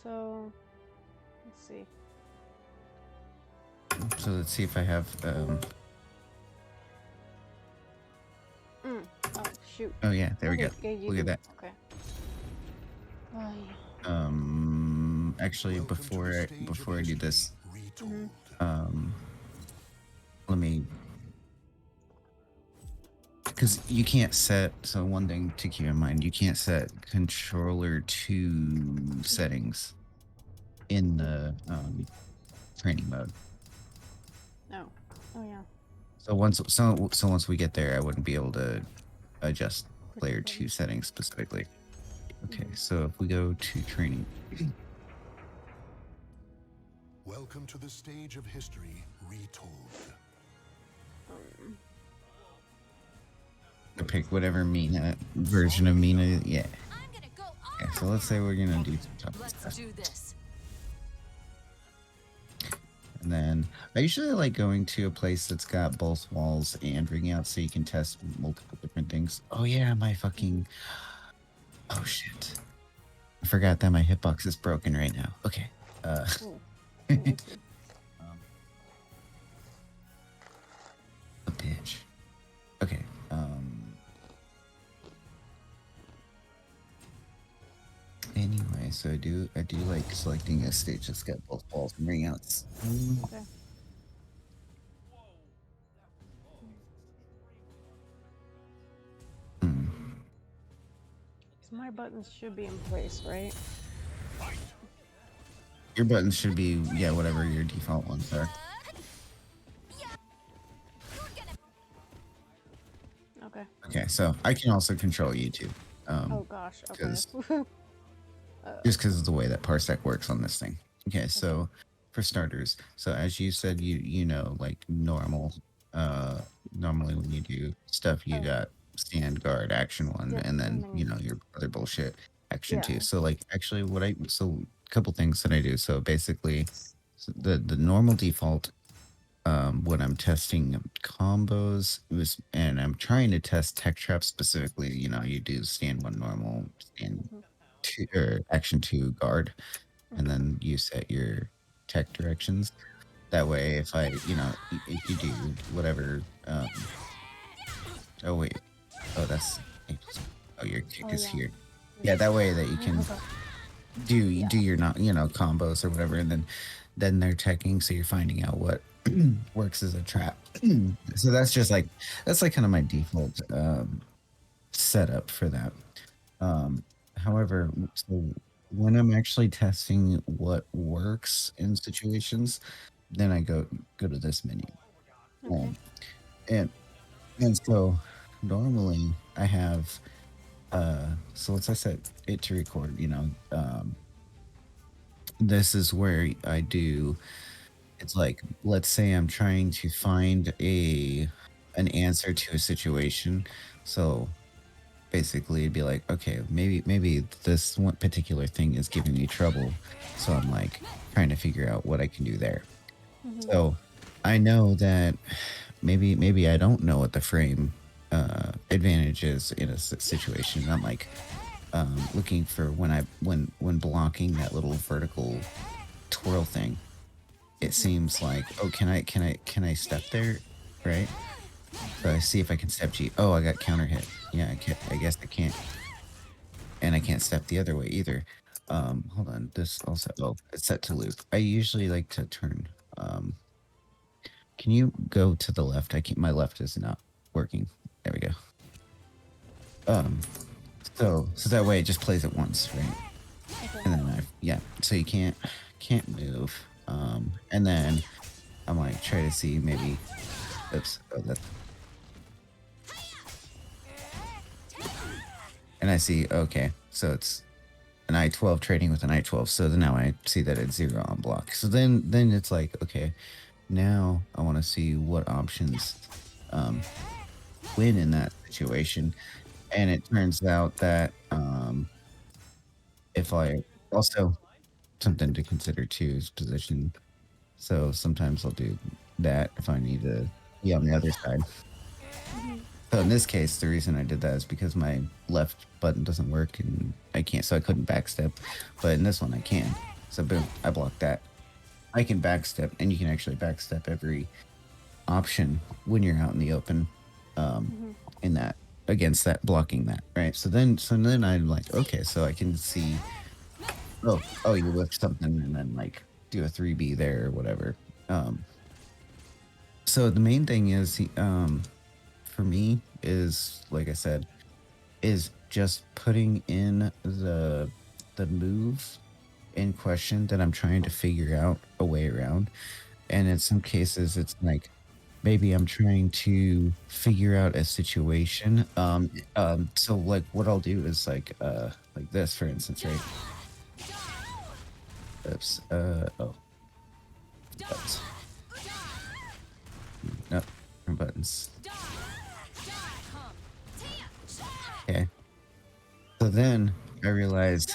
So, let's see. So let's see if I have. Oh, shoot. Oh yeah, there we go. Okay, you Look at do. that. Okay. Oh, yeah. Actually, before I do this, Mm-hmm. let me, because you can't set. So one thing to keep in mind, you can't set controller 2 settings in the training mode. Oh. Oh, yeah. So once we get there, I wouldn't be able to adjust player 2 settings specifically. Okay, so if we go to training. Welcome to the stage of history retold. Pick whatever Mina version of Mina. Yeah. Okay, so let's say we're gonna do some tough stuff. Let's do this. And then I usually like going to a place that's got both walls and ring out so you can test multiple different things. Oh yeah, my fucking. Oh shit. I forgot that my hitbox is broken right now. Okay. A bitch. Okay. Anyway, so I do like selecting a stage that's got both walls and ring outs. Okay. So my buttons should be in place, right? Your buttons should be, yeah, whatever your default ones are. Okay. Okay, so I can also control you too. Oh gosh. Okay. Just because of the way that parsec works on this thing. Okay, so for starters, so as you said, you know, like normally when you do stuff, you got stand, guard, action 1, and then you know your other bullshit action 2. So like actually a couple things that I do. So basically, the normal default when I'm testing combos and I'm trying to test tech trap specifically, you know, you do stand 1 normal, stand 2 or action 2 guard, and then you set your tech directions. That way, if if you do whatever, oh wait, oh that's, oh your kick is here. Yeah, that way that you can do your combos or whatever, and then they're teching, so you're finding out what works as a trap. So that's kind of my default setup for that. However, so when I'm actually testing what works in situations, then I go to this menu. And so normally I have so once I set it to record, this is where I do, it's like, let's say I'm trying to find an answer to a situation. So basically it'd be like, okay, maybe this one particular thing is giving me trouble. So I'm like trying to figure out what I can do there. So I know that maybe I don't know what the frame advantage is in a situation. I'm like looking for when blocking that little vertical twirl thing. It seems like, oh, can I step there, right? So I see if I can step G. Oh, I got counter hit. Yeah, I guess I can't, and I can't step the other way either. Hold on. This also, oh, it's set to loop. I usually like to turn. Can you go to the left? My left is not working. There we go. So that way it just plays it once, right? And then so you can't move. And then I'm like, try to see maybe, oops, oh, that. And I see, okay, so it's an I-12 trading with an I-12. So then now I see that it's 0 on block. So then it's like, okay, now I want to see what options win in that situation. And it turns out that if I also, something to consider too is position. So sometimes I'll do that if I need to be on the other side. So in this case, the reason I did that is because my left button doesn't work and I can't, so I couldn't backstep. But in this one, I can. So boom, I blocked that. I can backstep, and you can actually backstep every option when you're out in the open, in that against that blocking that, right? So then I'm like, okay, so I can see, oh, you lift something and then like do a 3B there or whatever. So the main thing is, for me is, like I said, is just putting in the move in question that I'm trying to figure out a way around. And in some cases, it's like maybe I'm trying to figure out a situation. So like what I'll do is like this, for instance, right? Oops. Oh, buttons. No, wrong buttons. Okay. So then I realized,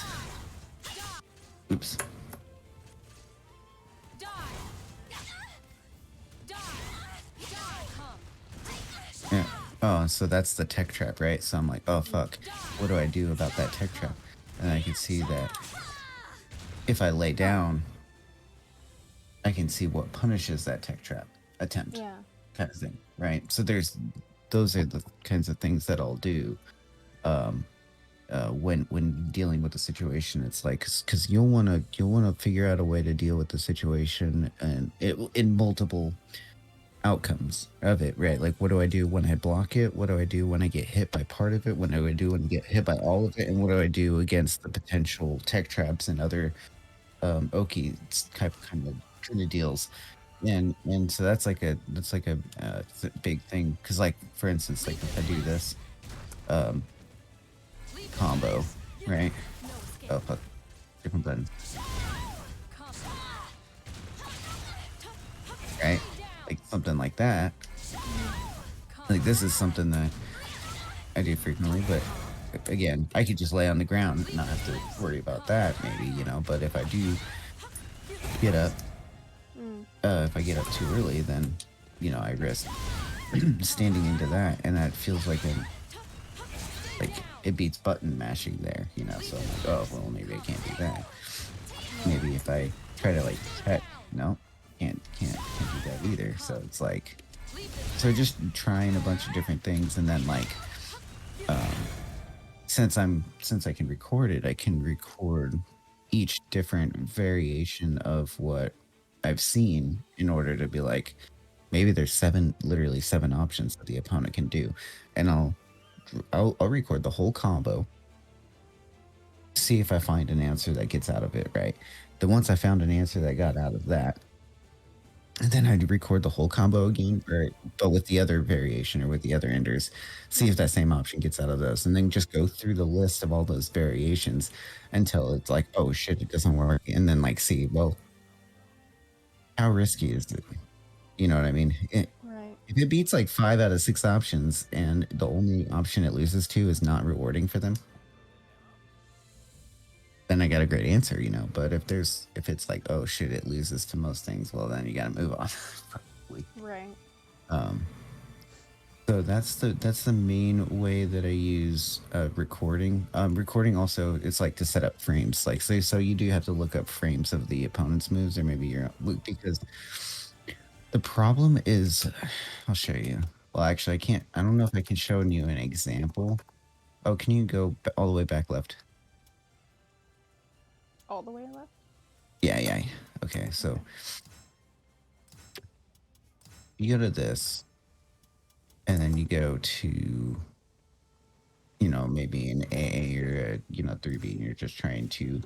oops. Yeah. Oh, so that's the tech trap, right? So I'm like, oh fuck, what do I do about that tech trap? And I can see that if I lay down, I can see what punishes that tech trap attempt, Yeah. kind of thing, right? So those are the kinds of things that I'll do, um, when dealing with the situation. It's like because you'll wanna figure out a way to deal with the situation, and it in multiple outcomes of it, right? Like, what do I do when I block it? What do I do when I get hit by part of it? What do I do when I get hit by all of it? And what do I do against the potential tech traps and other Oki kind of deals? And so that's like a big thing, because like for instance, like if I do this um combo, right? Oh fuck, different button, right? Like something like that. Like this is something that I do frequently, but again, I could just lay on the ground and not have to worry about that, maybe, But if I do get up, if I get up too early, then, I risk standing into that, and that feels like it beats button mashing there, So I'm like, oh, well, maybe I can't do that. Maybe if I try to like check, no, can't do that either. So it's like, so just trying a bunch of different things, and then like, um, since I can record it, I can record each different variation of what I've seen in order to be like, maybe there's literally seven options that the opponent can do, and I'll record the whole combo, see if I find an answer that gets out of it, right? Then once I found an answer that got out of that, and then I'd record the whole combo again, but with the other variation or with the other enders, see if that same option gets out of those, and then just go through the list of all those variations until it's like, oh shit, it doesn't work, and then like see, well, how risky is it? You know what I mean? Right. If it beats like 5 out of 6 options, and the only option it loses to is not rewarding for them, then I got a great answer, But if it's like, oh shit, it loses to most things, well then you gotta move on. Probably. Right. Um, so that's the main way that I use recording. Recording also, it's like to set up frames. Like so you do have to look up frames of the opponent's moves, or maybe because the problem is, I'll show you. Well, actually, I can't. I don't know if I can show you an example. Oh, can you go all the way back left? All the way left? Yeah. Okay, so you go to this, and then you go to, maybe an AA or a, 3B, and you're just trying to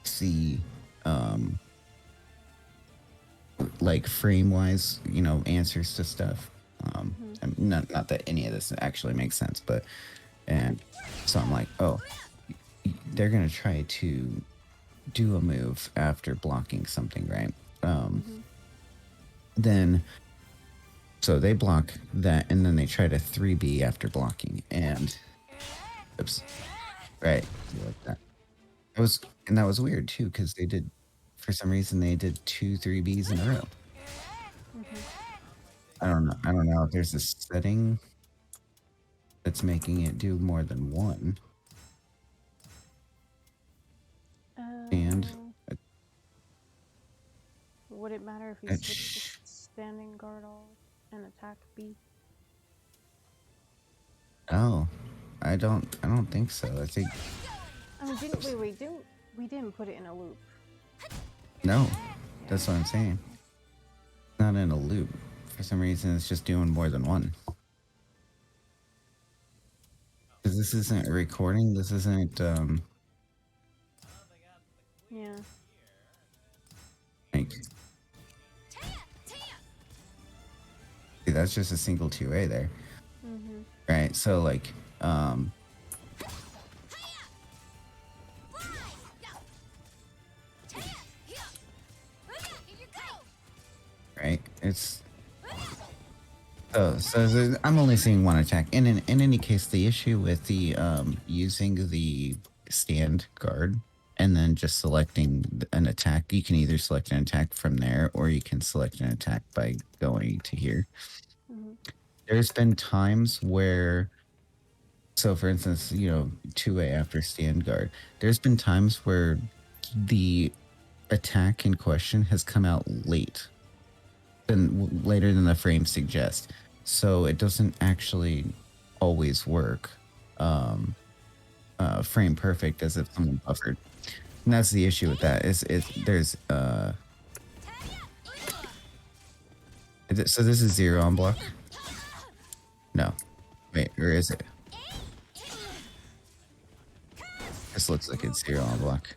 see, like frame wise, answers to stuff. Not that any of this actually makes sense, but, and so I'm like, oh, they're gonna try to do a move after blocking something, right? Then so they block that, and then they try to 3B after blocking, and oops, right, like that. That was weird too, because for some reason they did 2 3Bs in a row. I don't know if there's a setting that's making it do more than one. And would it matter if he it switched to standing guard all and attack B? oh, I don't think so. I think I mean, we didn't put it in a loop. no. That's what I'm saying. It's not in a loop. For some reason, it's just doing more than one. Because this isn't a recording. This isn't Yeah. like. See, that's just a single 2A there. Mm-hmm. Right. So like right. It's I'm only seeing one attack. And in any case, the issue with the using the stand guard and then just selecting an attack, you can either select an attack from there or you can select an attack by going to here. Mm-hmm. There's been times where, so for instance, 2A after stand guard, there's been times where the attack in question has come out later than the frame suggests. So it doesn't actually always work frame perfect as if someone buffered. And that's the issue with that. There's so this is 0 on block? No. Wait, or is it? This looks like it's 0 on block.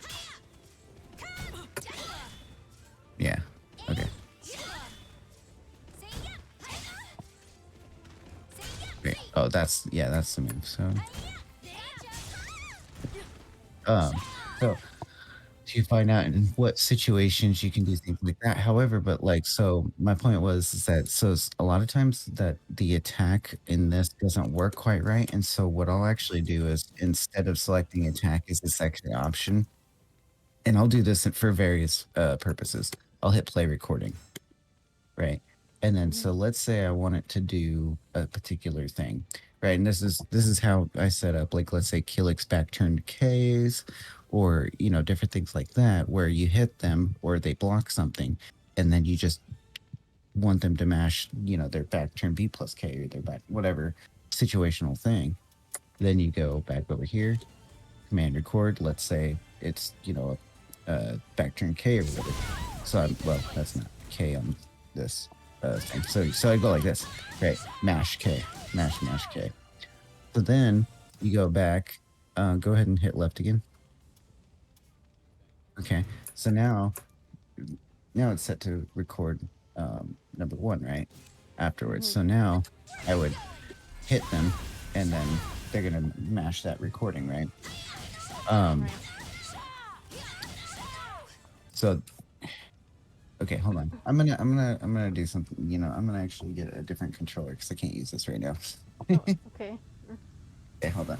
Yeah. Okay. Wait. Oh, that's the move. So to find out in what situations you can do things like that. However, but so my point was is that a lot of times that the attack in this doesn't work quite right, and so what I'll actually do is instead of selecting attack as the second option, and I'll do this for various purposes. I'll hit play recording, right? And then so let's say I want it to do a particular thing, right? And this is how I set up, like, let's say Killick's back turned Ks, or different things like that, where you hit them or they block something, and then you just want them to mash their back turn B plus K or their back whatever situational thing. Then you go back over here, command record. Let's say it's back turn K or whatever. So that's not K on this thing. So I go like this, right? Mash K, mash K. So then you go back. Go ahead and hit left again. Okay. So now it's set to record number 1, right? Afterwards. So now I would hit them, and then they're gonna mash that recording, right? Right. So, okay, hold on. I'm gonna do something. I'm gonna actually get a different controller because I can't use this right now. Oh, okay. Okay, hold on.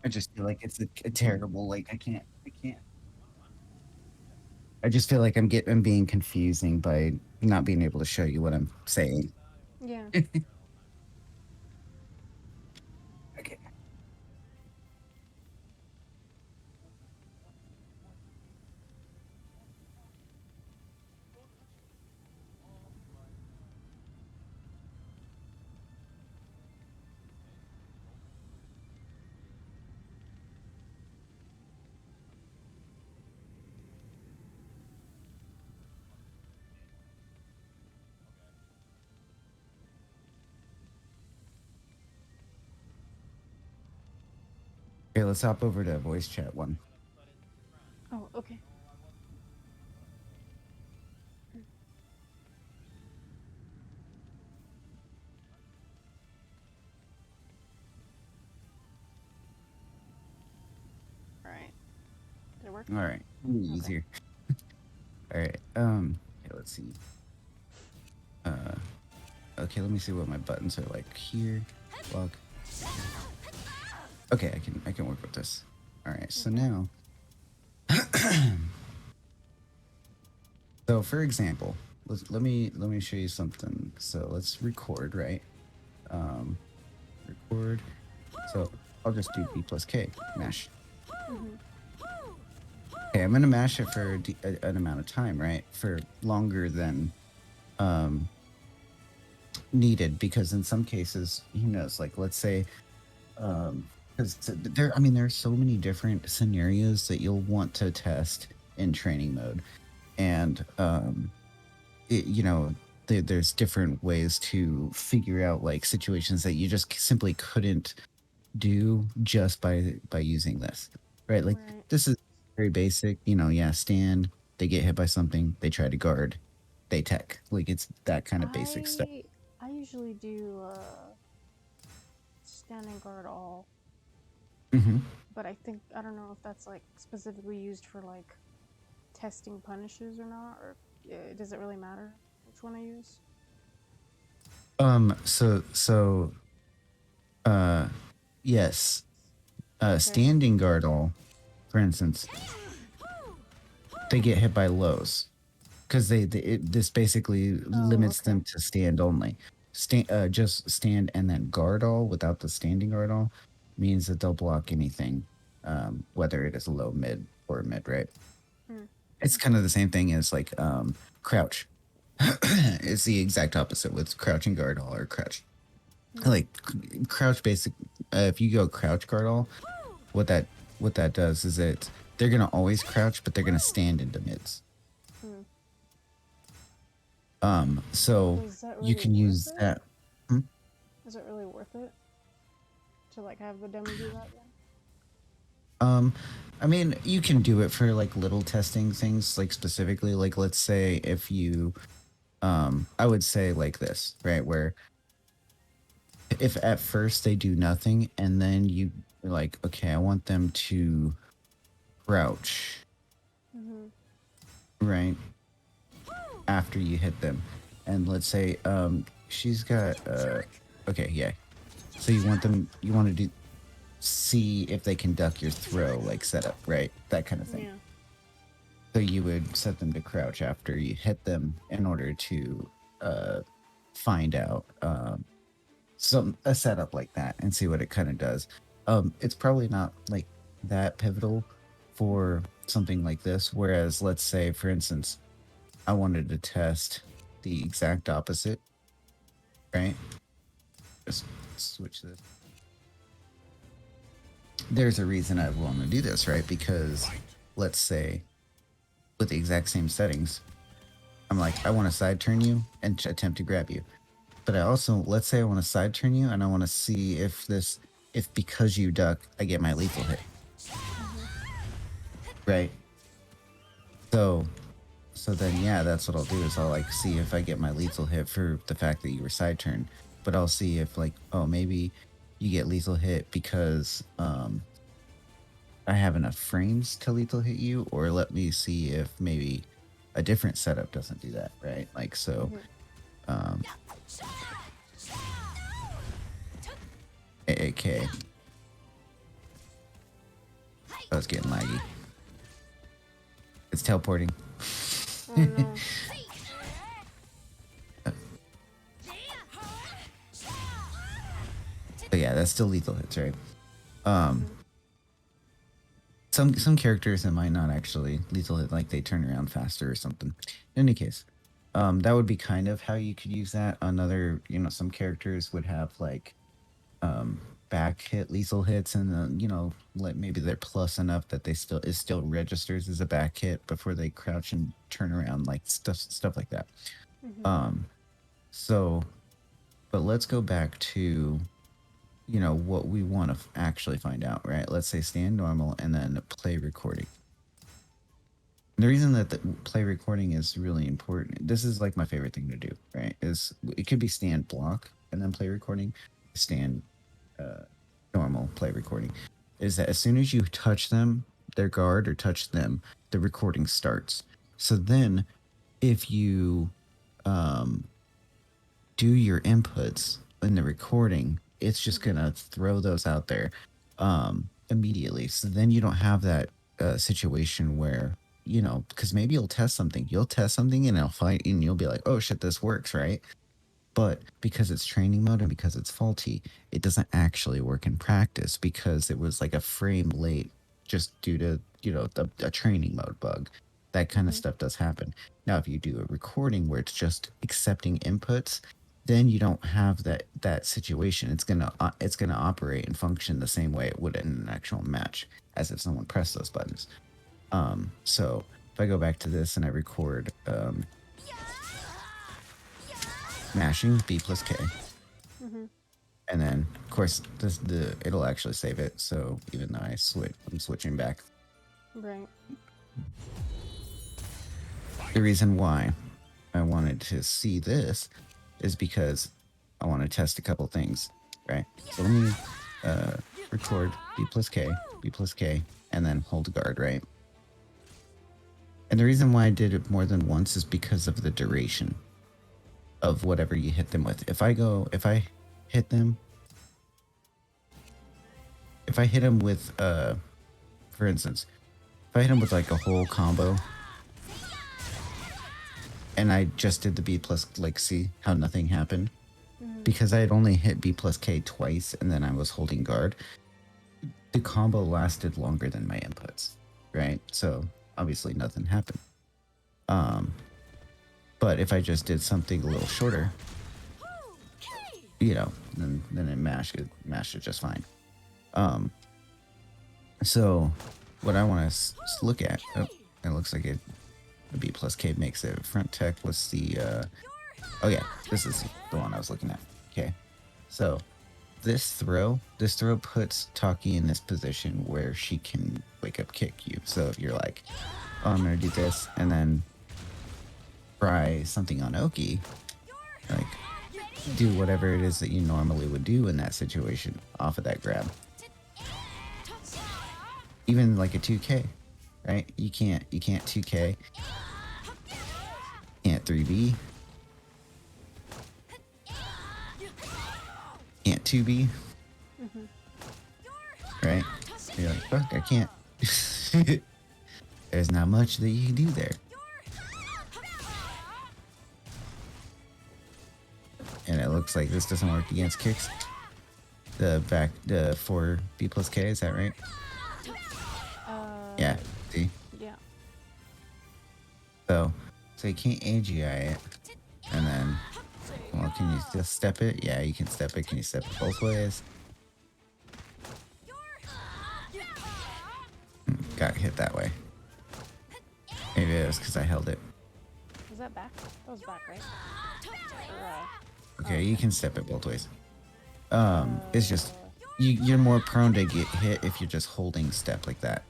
I just feel like it's a terrible. Like I can't. I just feel like I'm being confusing by not being able to show you what I'm saying. Yeah. Okay. Okay, let's hop over to voice chat 1. Oh, okay. All right. Did it work? All right, easier. All right. Okay, let's see. Okay, let me see what my buttons are like here. Log. Okay, I can work with this. All right, so now So for example, let me show you something. So let's record, right? Record. So I'll just do B plus K, mash. Okay, I'm gonna mash it for an amount of time, right? For longer than needed, because in some cases, who knows? Like, let's say, because there are so many different scenarios that you'll want to test in training mode, and there's different ways to figure out like situations that you just simply couldn't do just by using this, right? Like Right. this is very basic, yeah, stand, they get hit by something, they try to guard, they tech, like it's that kind of basic stuff. I usually do standing guard all, Hmm. but I don't know if that's like specifically used for like testing punishes or not, or does it really matter which one I use? So uh yes, Okay. standing guard all, for instance, they get hit by lows because this basically Oh, limits okay. them to stand only. Just stand and then guard all without the standing guard all means that they'll block anything, whether it is a low, mid, or mid, right? It's kind of the same thing as like crouch. It's the exact opposite with crouching guard all or crouch. Like crouch basic. If you go crouch guard all, what that does is they're gonna always crouch, but they're gonna stand into mids. So Is that you really can worth use it? that. Hmm? Is it really worth it to like have the dummy do that then? I mean, you can do it for like little testing things, like specifically, like let's say if you, I would say like this, right? Where if at first they do nothing and then you like, okay, I want them to crouch, right? After you hit them. And let's say, she's got, okay, yeah. So you want to see if they can duck your throw, like setup, right? That kind of thing. Yeah. So you would set them to crouch after you hit them in order to find out a setup like that and see what it kind of does. It's probably not like that pivotal for something like this. Whereas, let's say, for instance, I wanted to test the exact opposite, right? Just switch this. There's a reason I want to do this, right? Because let's say with the exact same settings, I'm like, I want to side turn you and attempt to grab you. But I also, let's say I want to side turn you and I want to see if because you duck, I get my lethal hit. Right? So then, yeah, that's what I'll do is I'll like see if I get my lethal hit for the fact that you were side turn. But I'll see if like, oh, maybe you get lethal hit because I have enough frames to lethal hit you, or let me see if maybe a different setup doesn't do that, right? Like so. AK. I was getting laggy. It's teleporting. Oh no. But yeah, that's still lethal hits, right? Some characters that might not actually lethal hit, like they turn around faster or something. In any case, that would be kind of how you could use that. Another, some characters would have like back hit lethal hits, and then like maybe they're plus enough that it still registers as a back hit before they crouch and turn around, like stuff like that. So, but let's go back to what we want to actually find out, right? Let's say stand normal and then play recording. The reason that the play recording is really important, this is like my favorite thing to do, right? Is it could be stand block and then play recording, stand normal play recording. Is that as soon as you touch them, their guard, or touch them, the recording starts. So then if you do your inputs in the recording, it's just gonna throw those out there immediately. So then you don't have that situation where you know, because maybe you'll test something. You'll test something and it'll find, and you'll be like, oh shit, this works, right? But because it's training mode and because it's faulty, it doesn't actually work in practice because it was like a frame late just due to, you know, a training mode bug. That kind of Mhm. stuff does happen. Now, if you do a recording where it's just accepting inputs, then you don't have that situation. It's gonna operate and function the same way it would in an actual match, as if someone pressed those buttons. So if I go back to this and I record mashing B plus K, Mhm. and then of course it'll actually save it. So even though I'm switching back. Right. The reason why I wanted to see this is because I want to test a couple things, right? So let me record B plus K, and then hold guard, right? And the reason why I did it more than once is because of the duration of whatever you hit them with. If I hit them, if I hit them with, for instance, if I hit them with like a whole combo, and I just did the B plus, like, see how nothing happened? Mhm. Because I had only hit B plus K twice and then I was holding guard, the combo lasted longer than my inputs, right? So obviously nothing happened. But if I just did something a little shorter, you know, then it mashed it just fine. So what I want to look at, oh, it looks like the B plus K makes it front tech. Let's see. Oh yeah, this is the one I was looking at. Okay, so this throw puts Taki in this position where she can wake up kick you. So if you're like, oh, I'm gonna do this and then try something on Oki, like do whatever it is that you normally would do in that situation off of that grab. Even like a 2K, right? You can't 2K, can't 3B, can't 2B, right? You're like, fuck, I can't. There's not much that you can do there. And it looks like this doesn't work against kicks. The 4 B plus K, is that right? Yeah, see? Yeah. So you can't AGI it. And then, well, can you just step it? Yeah, you can step it. Can you step it both ways? Got hit that way. Maybe it was because I held it. Was that back? That was back, right? Okay, you can step it both ways. It's just you're more prone to get hit if you're just holding step like that.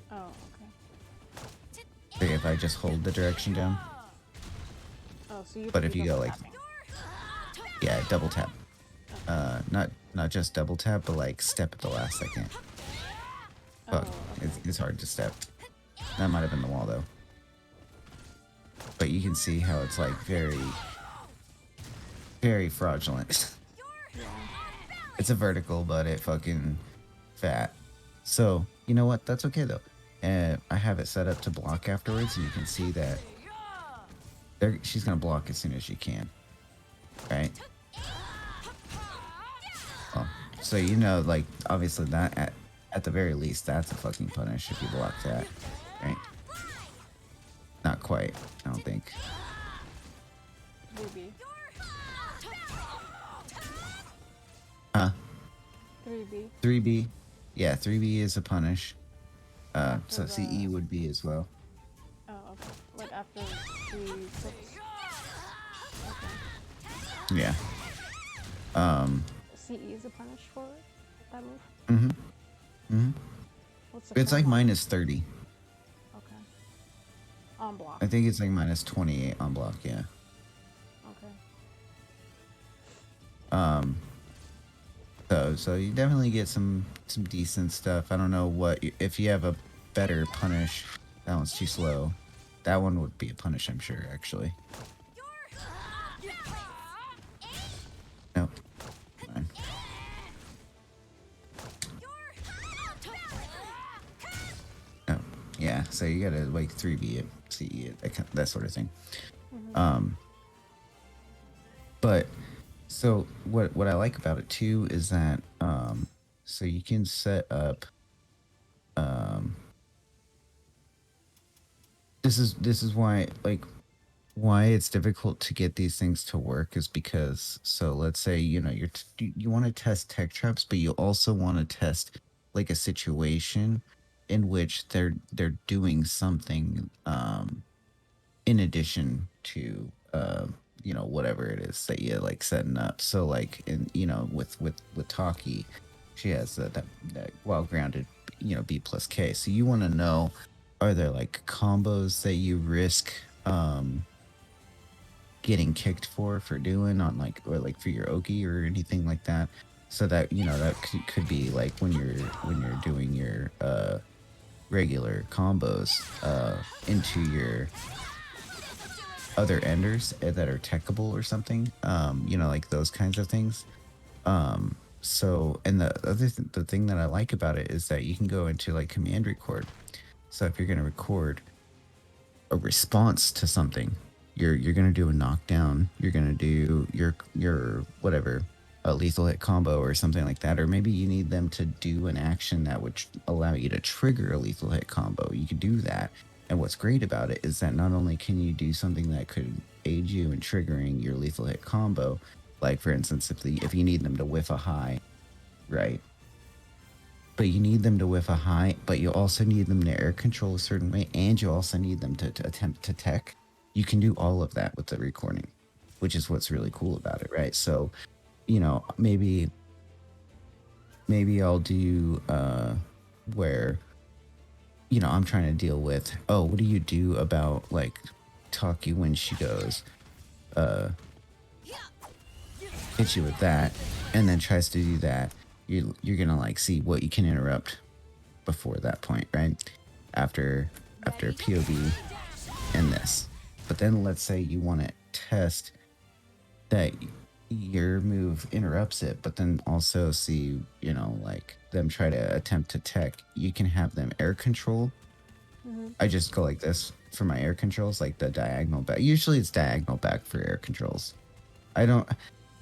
Oh, okay. Like if I just hold the direction down. Oh, so you. But if you go like, tapping. yeah, double tap. Not just double tap, but like step at the last second. Fuck, okay. it's hard to step. That might have been the wall though. But you can see how it's like very, very fraudulent. It's a vertical, but it fucking fat. So, you know what? That's okay though. And I have it set up to block afterwards, and you can see that she's gonna block as soon as she can. Right? Well, so you know, like, obviously that at the very least, that's a fucking punish if you block that. Right? Not quite, I don't think. 3B. Huh? 3B. 3B. Yeah, 3B is a punish. So the- CE would be as well. Oh, okay. Like after she puts. Okay. Yeah. CE is a punish for it? That move? Mm-hmm. Mm-hmm. What's the It's like current one? minus 30. Okay. On block. I think it's like minus 28 on block, yeah. Okay. So you definitely get some decent stuff. I don't know what if you have a better punish. That one's too slow. That one would be a punish, I'm sure, actually. Nope. Fine. No. Yeah. Yeah, so you gotta like 3B it, CE it, that sort of thing. Mm-hmm. But so what I like about it too is that so you can set up this is why like why it's difficult to get these things to work is because so let's say you know you want to test tech traps, but you also want to test like a situation in which they're doing something in addition to you know whatever it is that you like setting up. So like in you know with Taki, she has that well grounded you know B plus K. So you want to know, are there like combos that you risk getting kicked for doing on like or like for your Oki or anything like that, so that you know that could be like when you're doing your regular combos into your other enders that are techable or something, you know, like those kinds of things. So and the thing that I like about it is that you can go into like command record. So if you're going to record a response to something, you're gonna do a knockdown, you're gonna do your whatever a lethal hit combo or something like that, or maybe you need them to do an action that would allow you to trigger a lethal hit combo. You could do that, and what's great about it is that not only can you do something that could aid you in triggering your lethal hit combo, like for instance if you need them to whiff a high, right? But you need them to whiff a high, but you also need them to air control a certain way, and you also need them to attempt to tech. You can do all of that with the recording, which is what's really cool about it, right? So, you know, maybe I'll do where, you know, I'm trying to deal with, oh, what do you do about like Taki when she goes, hit you with that, and then tries to do that. You're gonna like see what you can interrupt before that point, right? After POV and this. But then let's say you want to test that your move interrupts it, but then also see, you know, like them try to attempt to tech. You can have them air control. Mm-hmm. I just go like this for my air controls, like the diagonal back. Usually it's diagonal back for air controls. I don't.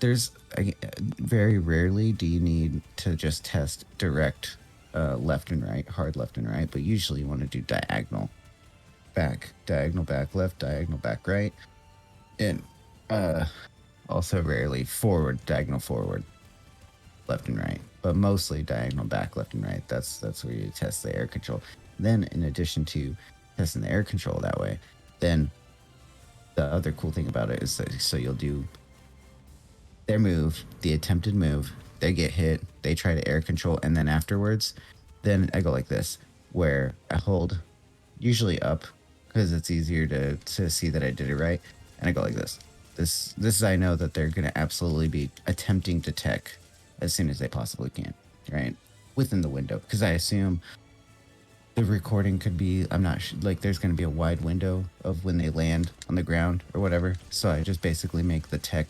There's very rarely do you need to just test direct left and right, hard left and right, but usually you want to do diagonal back left, diagonal back right, and also rarely forward, diagonal forward, left and right, but mostly diagonal back, left and right. That's where you test the air control. Then in addition to testing the air control that way, then the other cool thing about it is that so you'll do their move, the attempted move, they get hit, they try to air control, and then afterwards, then I go like this, where I hold usually up because it's easier to see that I did it right, and I go like this. This is I know that they're gonna absolutely be attempting to tech as soon as they possibly can, right? Within the window, because I assume the recording could be I'm not like there's gonna be a wide window of when they land on the ground or whatever. So I just basically make the tech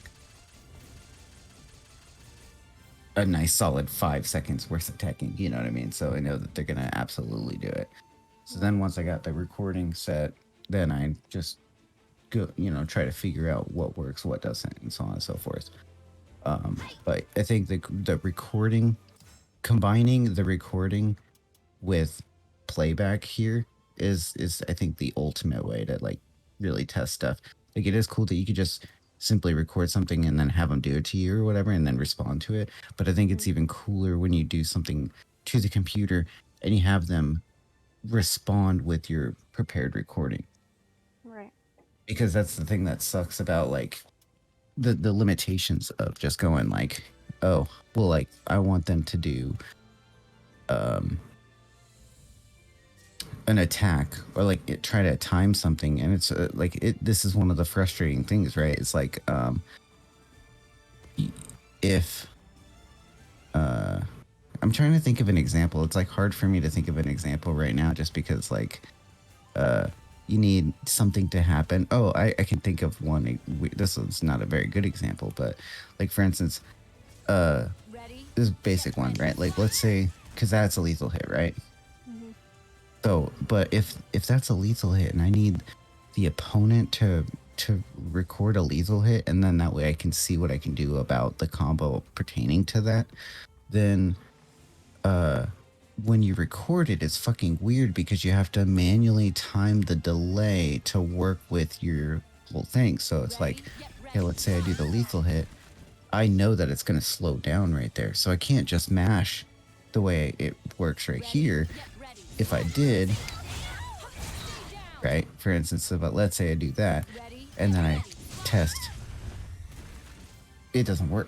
a nice solid 5 seconds worth of teching, you know what I mean? So I know that they're gonna absolutely do it. So then once I got the recording set, then I just go, you know, try to figure out what works, what doesn't, and so on and so forth. But I think the recording, combining the recording with playback here is I think the ultimate way to like really test stuff. Like it is cool that you could just simply record something and then have them do it to you or whatever and then respond to it. But I think it's even cooler when you do something to the computer and you have them respond with your prepared recording. Right. Because that's the thing that sucks about like the limitations of just going like, oh, well, like I want them to do an attack or like try to time something, and it's like this is one of the frustrating things, right? It's like if I'm trying to think of an example. It's like hard for me to think of an example right now just because like you need something to happen. Oh, I can think of one. This is not a very good example, but like for instance, this basic one, right? Like let's say, because that's a lethal hit, right? Mm-hmm. So, but if that's a lethal hit and I need the opponent to record a lethal hit, and then that way I can see what I can do about the combo pertaining to that, then when you record it, it's fucking weird because you have to manually time the delay to work with your whole thing. So it's like, okay, let's say I do the lethal hit. I know that it's going to slow down right there. So I can't just mash the way it works right here. If I did, right, for instance, but let's say I do that and then I test, it doesn't work.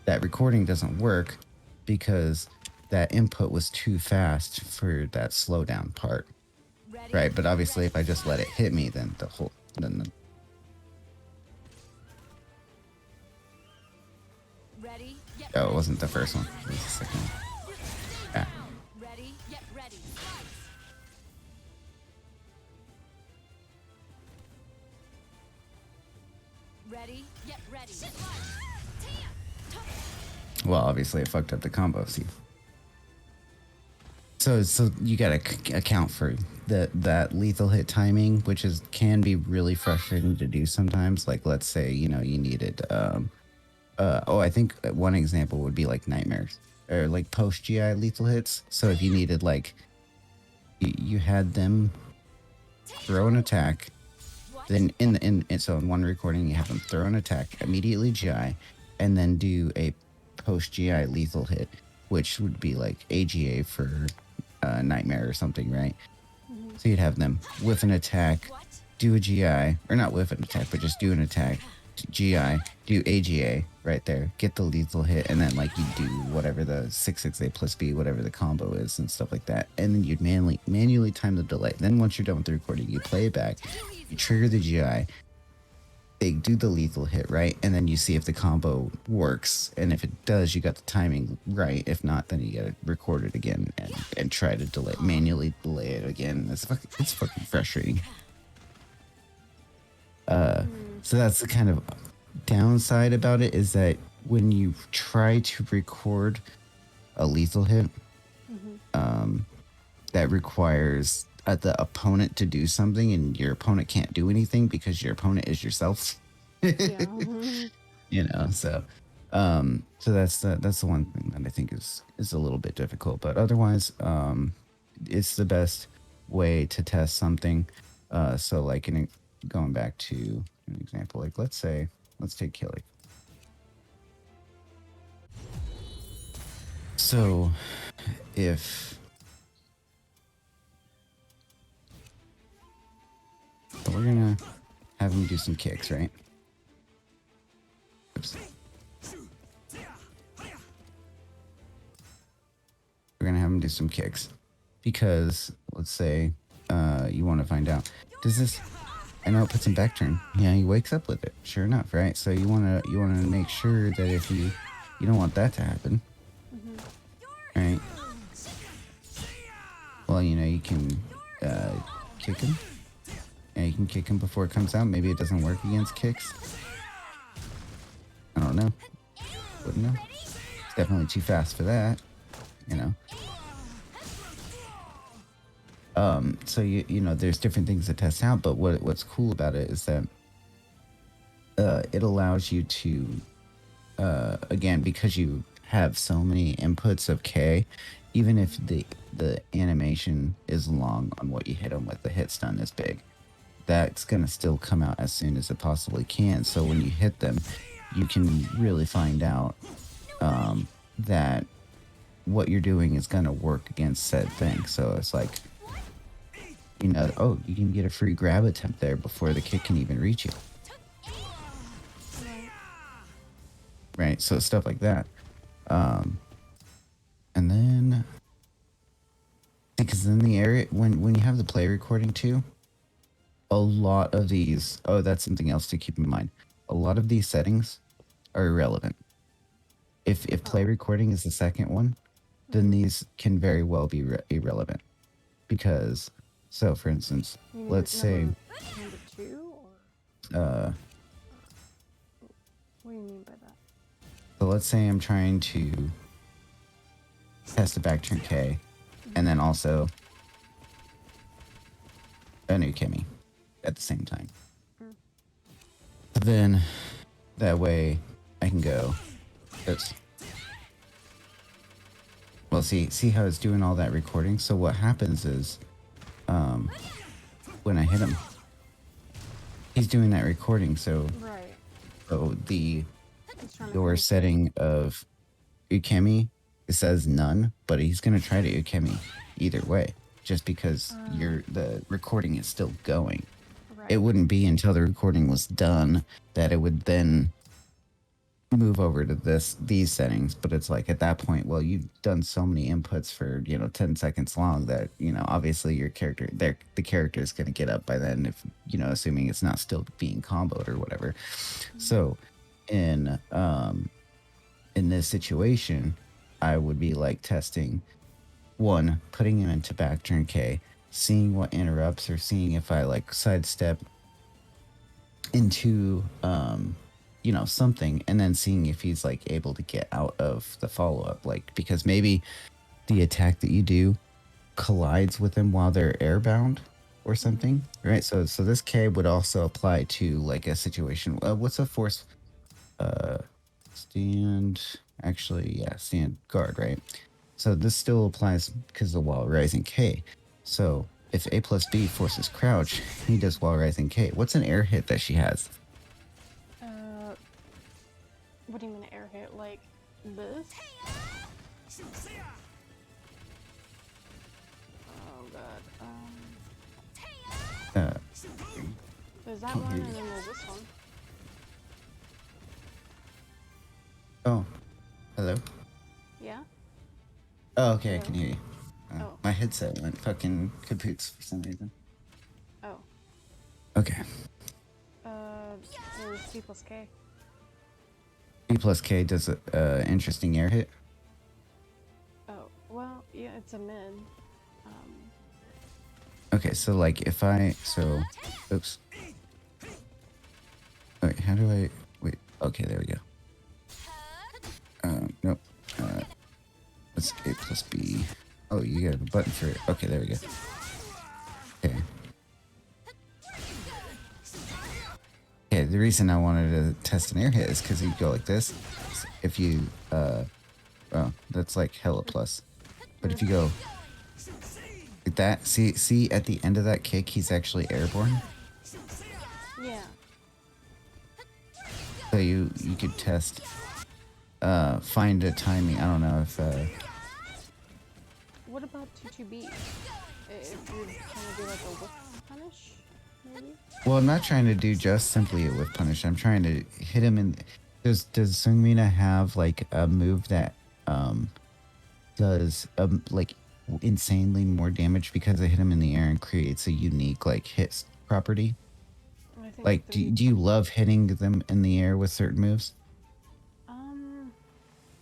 That recording doesn't work because that input was too fast for that slowdown part. Right, but obviously if I just let it hit me, then oh, it wasn't the first one. It was the second one. Yeah. Ready, get ready. Ready, get ready. Well, obviously it fucked up the combo. See. So you gotta account for that lethal hit timing, which can be really frustrating to do sometimes. Like, let's say you needed. I think one example would be like nightmares or like post GI lethal hits. So if you needed like, you had them throw an attack, then so in one recording you have them throw an attack, immediately GI, and then do a post GI lethal hit, which would be like AGA for nightmare or something, right? So you'd have them whiff an attack, do a GI, or not whiff an attack, but just do an attack, GI, do AGA right there, get the lethal hit, and then like you do whatever the 6/6A plus B, whatever the combo is and stuff like that. And then you'd manually time the delay. Then once you're done with the recording, you play it back, you trigger the GI, they do the lethal hit, right? And then you see if the combo works. And if it does, you got the timing right. If not, then you gotta record it again and try to manually delay it again. It's fucking frustrating. So that's the kind of downside about it, is that when you try to record a lethal hit, that requires the opponent to do something, and your opponent can't do anything because your opponent is yourself. Yeah. So that's the one thing that I think is a little bit difficult, but otherwise it's the best way to test something. So like going back to an example, like let's take Killy. So if we're gonna have him do some kicks, right? Oops. We're gonna have him do some kicks because let's say you want to find out, does this, I know it puts him back turn. Yeah, he wakes up with it. Sure enough, right? So you wanna make sure that if you don't want that to happen, right? Well, you can kick him. Yeah, you can kick him before it comes out. Maybe it doesn't work against kicks. I don't know. Wouldn't know. It's definitely too fast for that. So there's different things to test out, but what's cool about it is that it allows you to again, because you have so many inputs of K, even if the animation is long on what you hit them with, the hit stun is big, that's gonna still come out as soon as it possibly can. So when you hit them, you can really find out that what you're doing is gonna work against said thing. So it's like, you can get a free grab attempt there before the kick can even reach you. Right, so stuff like that. And then, because in the area, when you have the play recording too, a lot of these, that's something else to keep in mind. A lot of these settings are irrelevant. If play recording is the second one, then these can very well be irrelevant. Because, so for instance, let's say, number 2, or what do you mean by that? So let's say I'm trying to test the back turn K, and then also an Ukemi at the same time. Mm. Then that way I can go. Oops. Well, see how it's doing all that recording. So what happens is, when I hit him, he's doing that recording. So, Right. the He's trying to your finish it. setting of Ukemi, it says none, but he's gonna try to Ukemi either way, just because the recording is still going. Right. It wouldn't be until the recording was done that it would then move over to these settings. But it's like at that point, well, you've done so many inputs for 10 seconds long that obviously your character the character is going to get up by then, if assuming it's not still being comboed or whatever. So in this situation, I would be like testing one, putting him into back turn K, seeing what interrupts, or seeing if I like sidestep into something, and then seeing if he's like able to get out of the follow-up, like because maybe the attack that you do collides with them while they're airbound or something, right? So this K would also apply to like a situation. What's a force stand guard, right? So this still applies because of the while rising K. So if A plus B forces crouch, he does while rising K. What's an air hit that she has? What do you mean air hit? Like this? Oh god. There's that one, and then there's this one. Oh, hello. Yeah. Oh, okay, I Hello? can hear you. Oh. My headset went fucking kapoots for some reason. Oh. Okay. There's C plus K. B plus K does a interesting air hit. Oh, well, yeah, it's a mid. Okay, so like if oops. Wait, how do I wait? Okay, there we go. Nope. Let's A plus B. Oh, you got a button for it. Okay, there we go. Okay. Okay, the reason I wanted to test an air hit is because you go like this. If you, well, that's like hella plus. But if you go like that, see at the end of that kick, he's actually airborne. Yeah. So you could test, find a timing. I don't know if, What about 2-2B? If you're trying to do like a whip punish, maybe? well, I'm not trying to do just simply a whiff punish. I'm trying to hit him in. Does Sungmina have like a move that does like insanely more damage because I hit him in the air and creates a unique like hit property? I think Like, do you love hitting them in the air with certain moves?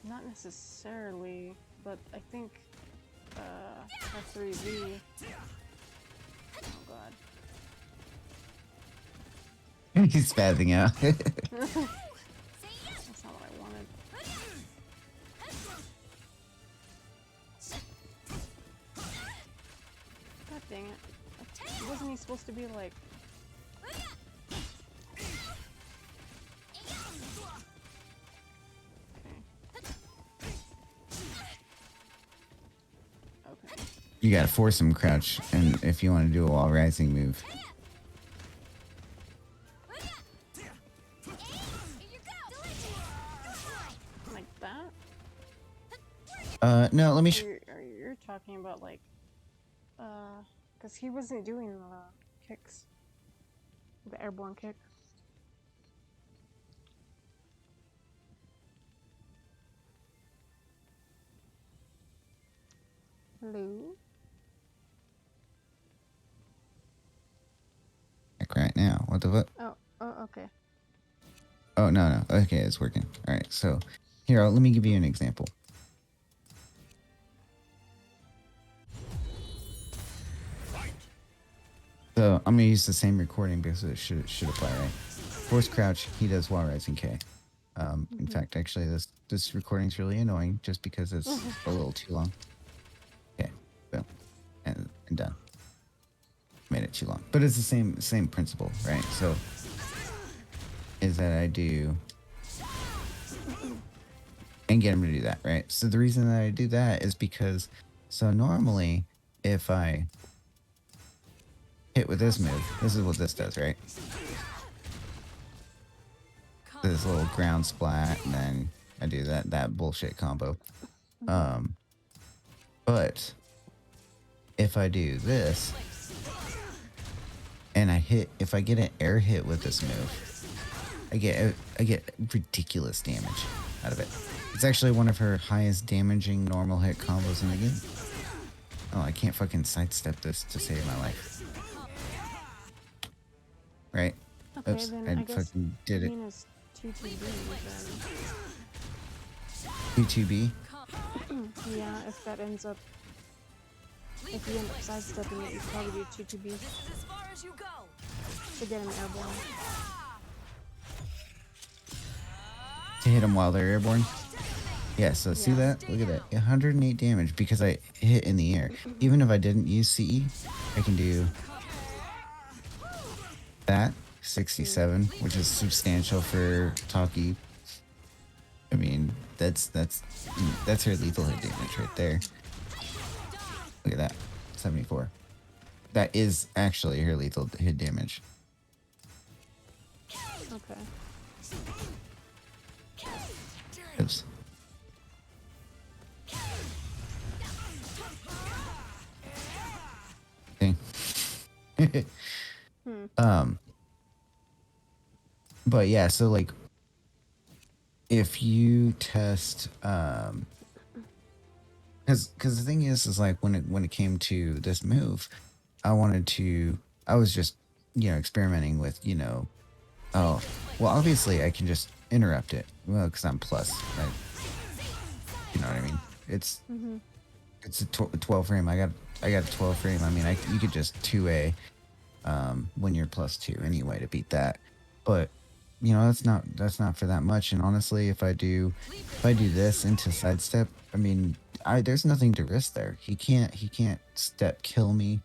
Not necessarily, but I think F3V. Oh god. He's spazzing out. That's not what I wanted. God dang it. Wasn't he supposed to be like... Okay. You gotta force him crouch, and if you want to do a wall rising move. Like that? No, let me. You're talking about like, because he wasn't doing the kicks, the airborne kick. Hello. Like right now. What the fuck? Oh, okay. Oh no. Okay, it's working. All right. So here, let me give you an example. So I'm gonna use the same recording because it should apply, right? Force crouch, he does while rising K. In fact, actually, this recording's really annoying just because it's a little too long. Okay, boom, and done. Made it too long, but it's the same principle, right? So is that I do and get him to do that, right? So the reason that I do that is because so normally if I hit with this move, this is what this does, right? This little ground splat, and then I do that bullshit combo. But if I do this and if I get an air hit with this move, I get ridiculous damage out of it. It's actually one of her highest damaging normal hit combos in the game. Oh, I can't fucking sidestep this to save my life. Right? Okay, Oops, then I I guess fucking did it. Nina's 2-2-B U2B? then. Yeah, if that ends up... If you end up sidestepping it, you probably do 2-2-B This is as far as you go. to get him airborne. To hit them while they're airborne? Yeah, so see Yeah. that? Look at that. 108 damage because I hit in the air. Even if I didn't use CE, I can do that. 67, which is substantial for Taki. I mean, that's her lethal hit damage right there. Look at that. 74. That is actually her lethal hit damage. Okay. Oops. Okay. But yeah, so like if you test because the thing is like when it came to this move, I was just experimenting with oh well, obviously I can just interrupt it, well, because I'm plus, right? You know what I mean? It's a 12 frame. I got a 12 frame. I mean, you could just 2A when you're +2 anyway to beat that, but that's not for that much. And honestly, if I do this into sidestep, I mean, there's nothing to risk there. He can't step kill me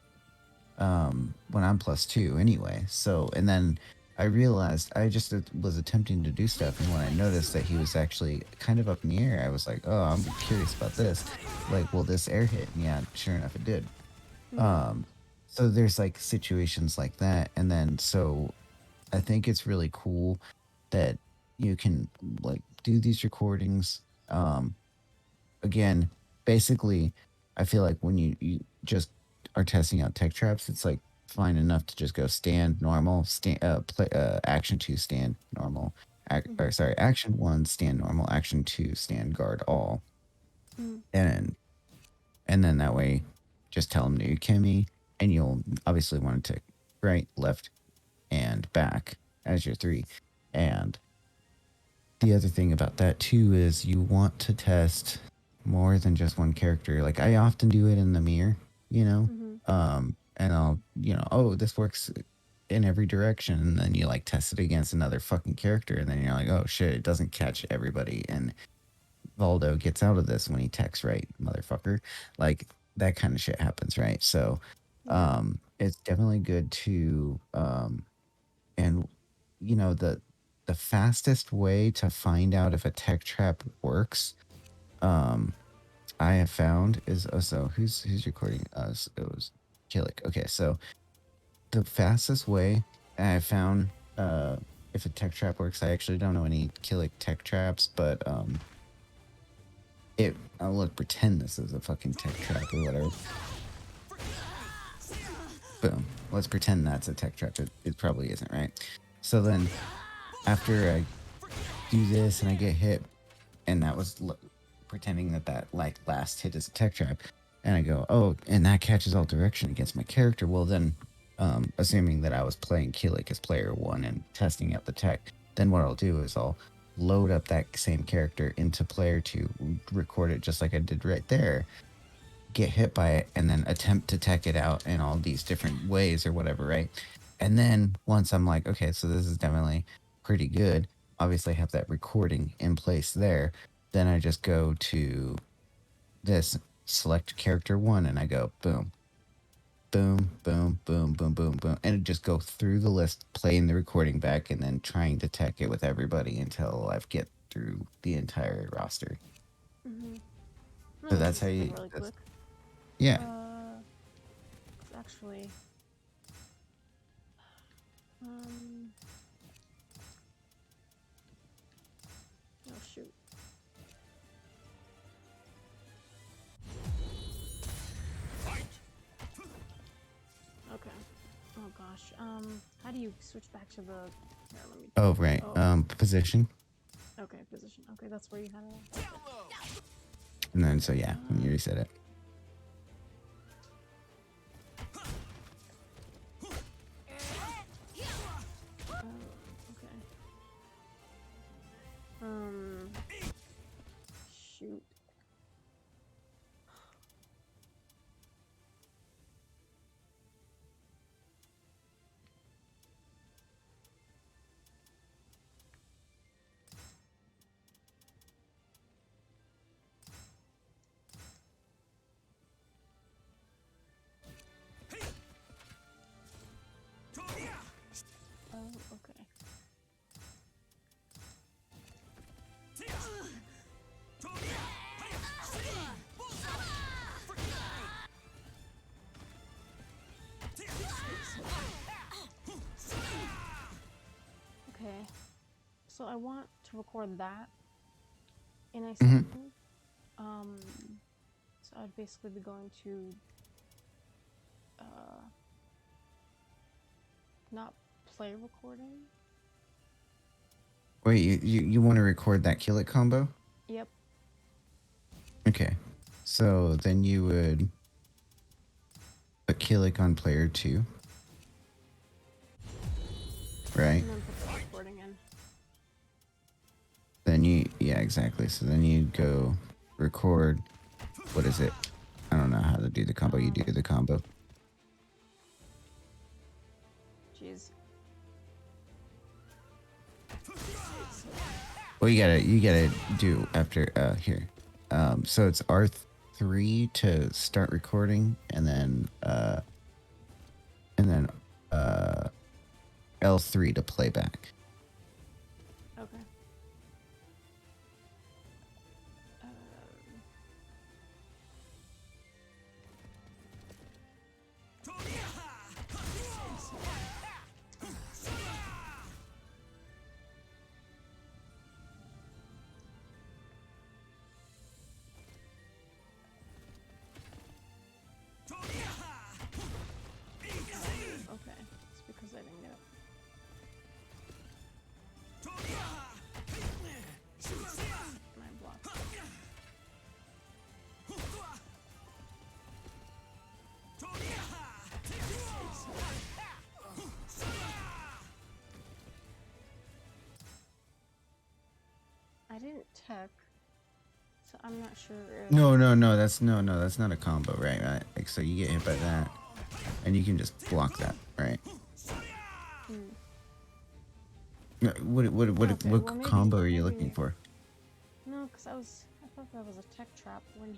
when I'm +2 anyway. So, and then I realized I just was attempting to do stuff, and when I noticed that he was actually kind of up in the air, I was like, oh, I'm curious about this. Like, will this air hit? And yeah, sure enough, it did. So there's like situations like that, and then so I think it's really cool that you can like do these recordings. Again, basically, I feel like when you just are testing out tech traps, it's like fine enough to just go stand normal, action 2 stand normal, or sorry, action 1 stand normal, action 2 stand guard all, and then that way, just tell them to Kimmy, and you'll obviously want to tick right, left, and back as your 3. And the other thing about that too is you want to test more than just one character. Like I often do it in the mirror, and I'll, oh, this works in every direction. And then you like test it against another fucking character. And then you're like, oh shit, it doesn't catch everybody. And Valdo gets out of this when he texts right, motherfucker. Like that kind of shit happens, right? So it's definitely good to and the fastest way to find out if a tech trap works, I have found is so who's recording us? It was Killick. Okay, so the fastest way I found if a tech trap works, I actually don't know any Killick tech traps, but I'll look pretend this is a fucking tech trap or whatever. Boom. Let's pretend that's a tech trap. It probably isn't, right? So then after I do this and I get hit, and that was pretending that like last hit is a tech trap, and I go, oh, and that catches all direction against my character. Well, then assuming that I was playing Killick as player 1 and testing out the tech, then what I'll do is I'll load up that same character into player 2, record it just like I did right there, get hit by it, and then attempt to tech it out in all these different ways or whatever, right? And then once I'm like, okay, so this is definitely pretty good, obviously I have that recording in place there, then I just go to this, select character 1, and I go, boom, boom, boom, boom, boom, boom, boom, and it just go through the list, playing the recording back, and then trying to tech it with everybody until I get through the entire roster. Mm-hmm. So No, that's how just you. really quick. Yeah. Actually, um, oh shoot. Okay. Oh gosh. How do you switch back to the? Here, let me. Oh right. Oh. Position, Okay, position. Okay, that's where you had it. Okay. and then so yeah, when you reset it. Okay. Shoot. Oh, okay. Okay. So I want to record that in a second. So I'd basically be going to not play recording. Wait, you want to record that kill it combo? Yep. Okay. So then you would put Killick on player 2. Right? And then put the recording in. Then yeah, exactly. So then you go record. What is it? I don't know how to do the combo. You do the combo. Jeez. Well, you gotta do after here. So it's R3 to start recording, and then L3 to play back. Okay. Okay. It's because I didn't get it. My block. I didn't tech, so I'm not sure if... No, that's not a combo, right? Like, so you get hit by that, and you can just block that, right? What Okay, well, combo are you maybe looking for? No, because I thought that was a tech trap when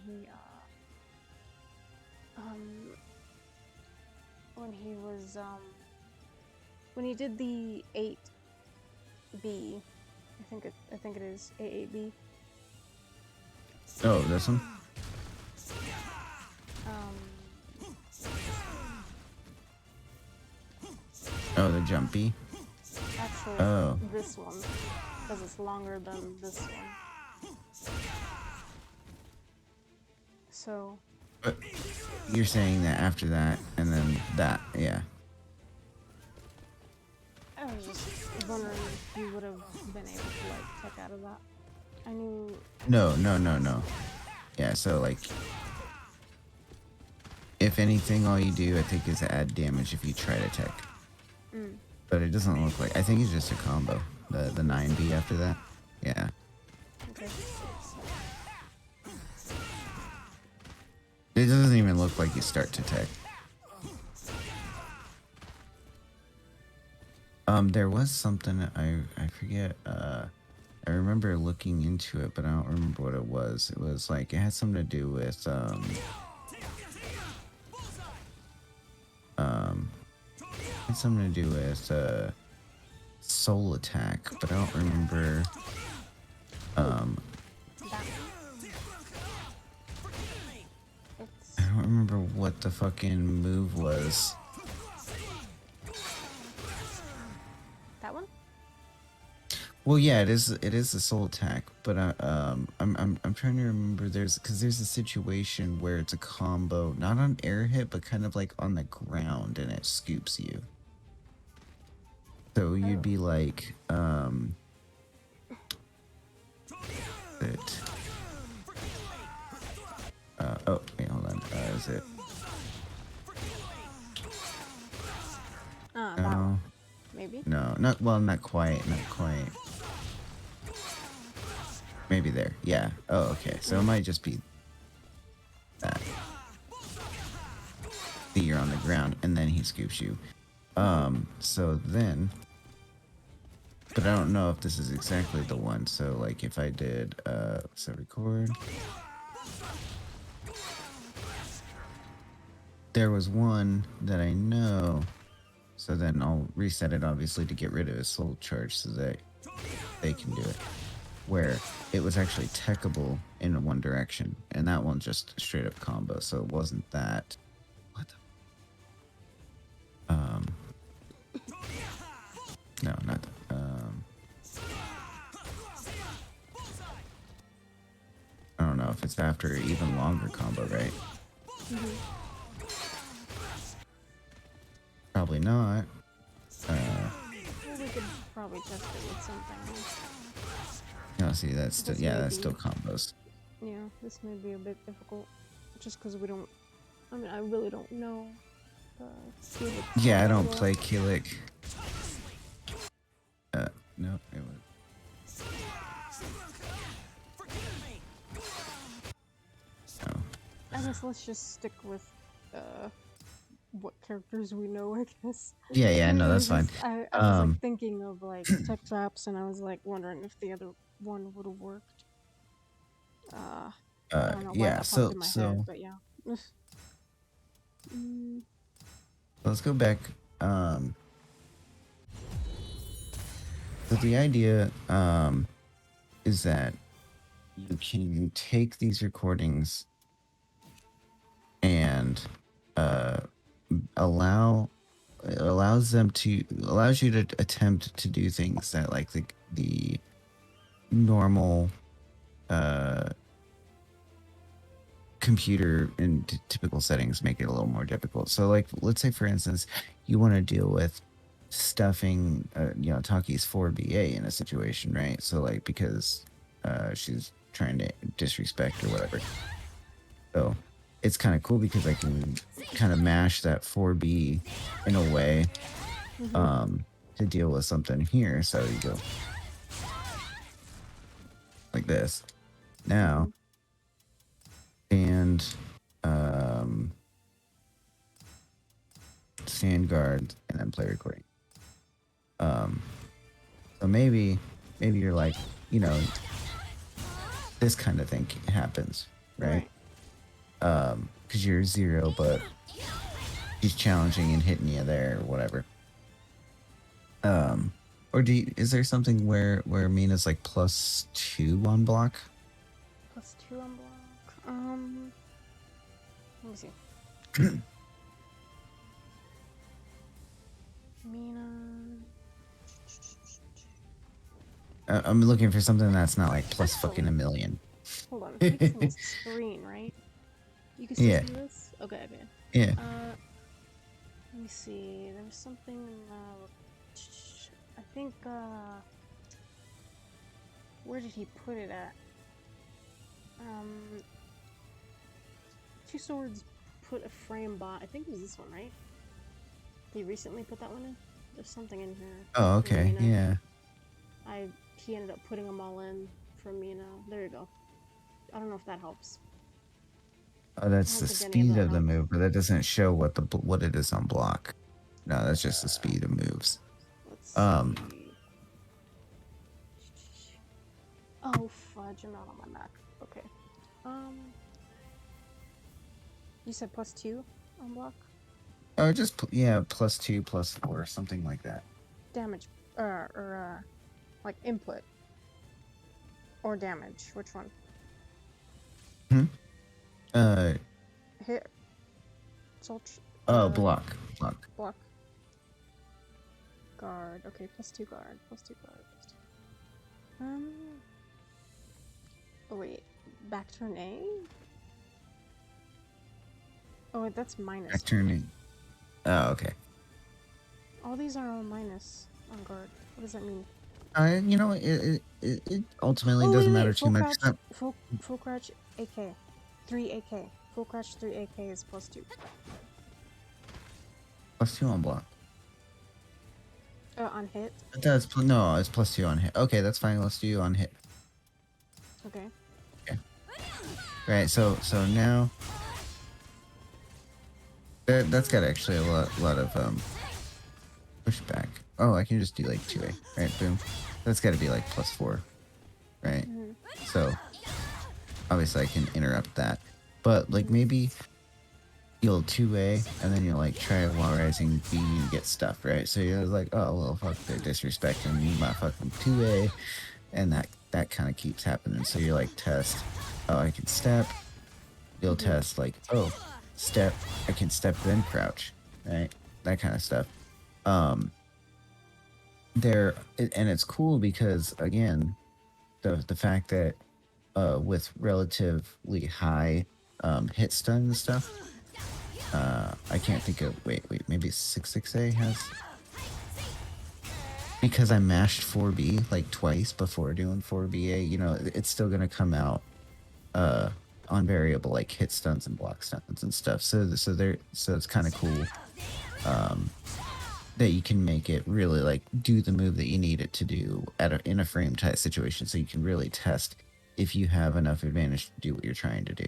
when he did the 8B. I think it is A8B. Oh, this one? Oh, the jumpy? Actually, this one, because it's longer than this one. So... But you're saying that after that, and then that, yeah. I was just wondering if you would have been able to, like, tech out of that. I knew... No. Yeah, so, like, if anything, all you do, I think, is add damage if you try to tech. But it doesn't look like... I think it's just a combo. The 9B after that. Yeah. Okay. It doesn't even look like you start to tech. There was something I forget. I remember looking into it, but I don't remember what it was. It was like it had something to do with It's something to do with soul attack, but I don't remember. That it's I don't remember what the fucking move was. that one. Well, yeah, it is. It is a soul attack, but I'm trying to remember. There's a situation where it's a combo, not on air hit, but kind of like on the ground, and it scoops you. So you'd Oh. be like, it. Oh, wait, hold on. Is it? That No, one. Maybe. no, not quite, not quite. Maybe there. Yeah. Oh, okay. So it might just be that. You're on the ground, and then he scoops you. So then, but I don't know if this is exactly the one. So like, if I did, so record. There was one that I know. So then I'll reset it, obviously, to get rid of his soul charge so that they can do it. Where it was actually techable in one direction, and that one just straight up combo. So it wasn't that. What the? No, not that. I don't know if it's after even longer combo, right? Probably not. Well, we could probably test it with something. No, see, that's still, This yeah, may that's be- still combos. Yeah, this may be a bit difficult, just because we don't. I mean, I really don't know. Cubic Yeah, I don't combo. play Kilik. No, it was. No. I guess let's just stick with what characters we know. I guess. Yeah, no, that's fine. I was like thinking of like tech traps, and I was like wondering if the other one would have worked. I don't know why Yeah, that so popped in my head, but yeah. let's go back. So the idea is that you can take these recordings and allows you to attempt to do things that like the normal computer in typical settings make it a little more difficult. So like, let's say for instance, you want to deal with stuffing, Taki's 4BA in a situation, right? So like, because she's trying to disrespect or whatever. So it's kind of cool because I can kind of mash that 4B in a way to deal with something here. So you go like this. Now, and stand guard and then play recording. So maybe you're like, this kind of thing happens, right? Because you're 0, but he's challenging and hitting you there or whatever. Or is there something where Mina's like +2 on block? +2 on block. Let me see. Mina. I'm looking for something that's not like plus fucking a million. Hold on. You can see my screen, right? You can still Yeah. see this? Okay. Yeah. Let me see. There was something. I think. Where did he put it at? Two Swords put a frame bot. I think it was this one, right? He recently put that one in. There's something in here. Oh, for okay. Mina. Yeah. He ended up putting them all in for Mina. There you go. I don't know if that helps. Oh, that's the don't think any of speed that of the helps. move, but that doesn't show what it is on block. No, that's just the speed of moves. Let's see. Oh fudge! I'm not on my Mac. Okay. You said +2 on block. Oh, just yeah, +2, +4, something like that. Damage, like input or damage. Which one? Hmm. Hit. Soul. Oh, block. Block. Guard. Okay, +2 guard. +2 guard. +2. Oh wait. Back turn A. Oh wait, that's minus. Back turning. Oh, okay. All these are all minus on guard. What does that mean? You know, it ultimately Oh, doesn't wait, matter too full much. crouch, full crouch, AK, 3 AK, full crouch 3 AK is +2. +2 on block. On hit. No, it's +2 on hit. Okay, that's fine. Let's do on hit. Okay. Okay. Right. So now that's got actually a lot of pushback. Oh, I can just do like 2A. Right. Boom. That's got to be like +4. Right. Mm-hmm. So obviously I can interrupt that, but like maybe you'll 2A and then you'll like try while rising B and get stuff, right? So you're like, oh well, fuck, they're disrespecting me, my fucking 2A, and that kind of keeps happening. So you're like, test, oh, I can step. You'll test like, oh, step, I can step then crouch, right? That kind of stuff. And it's cool because again, the fact that with relatively high hit stun and stuff. I can't think of. Wait. Maybe 6A has. Because I mashed 4B like twice before doing 4BA, you know, it's still gonna come out on variable like hit stuns and block stuns and stuff. So it's kind of cool that you can make it really like do the move that you need it to do in a frame tight situation, so you can really test if you have enough advantage to do what you're trying to do.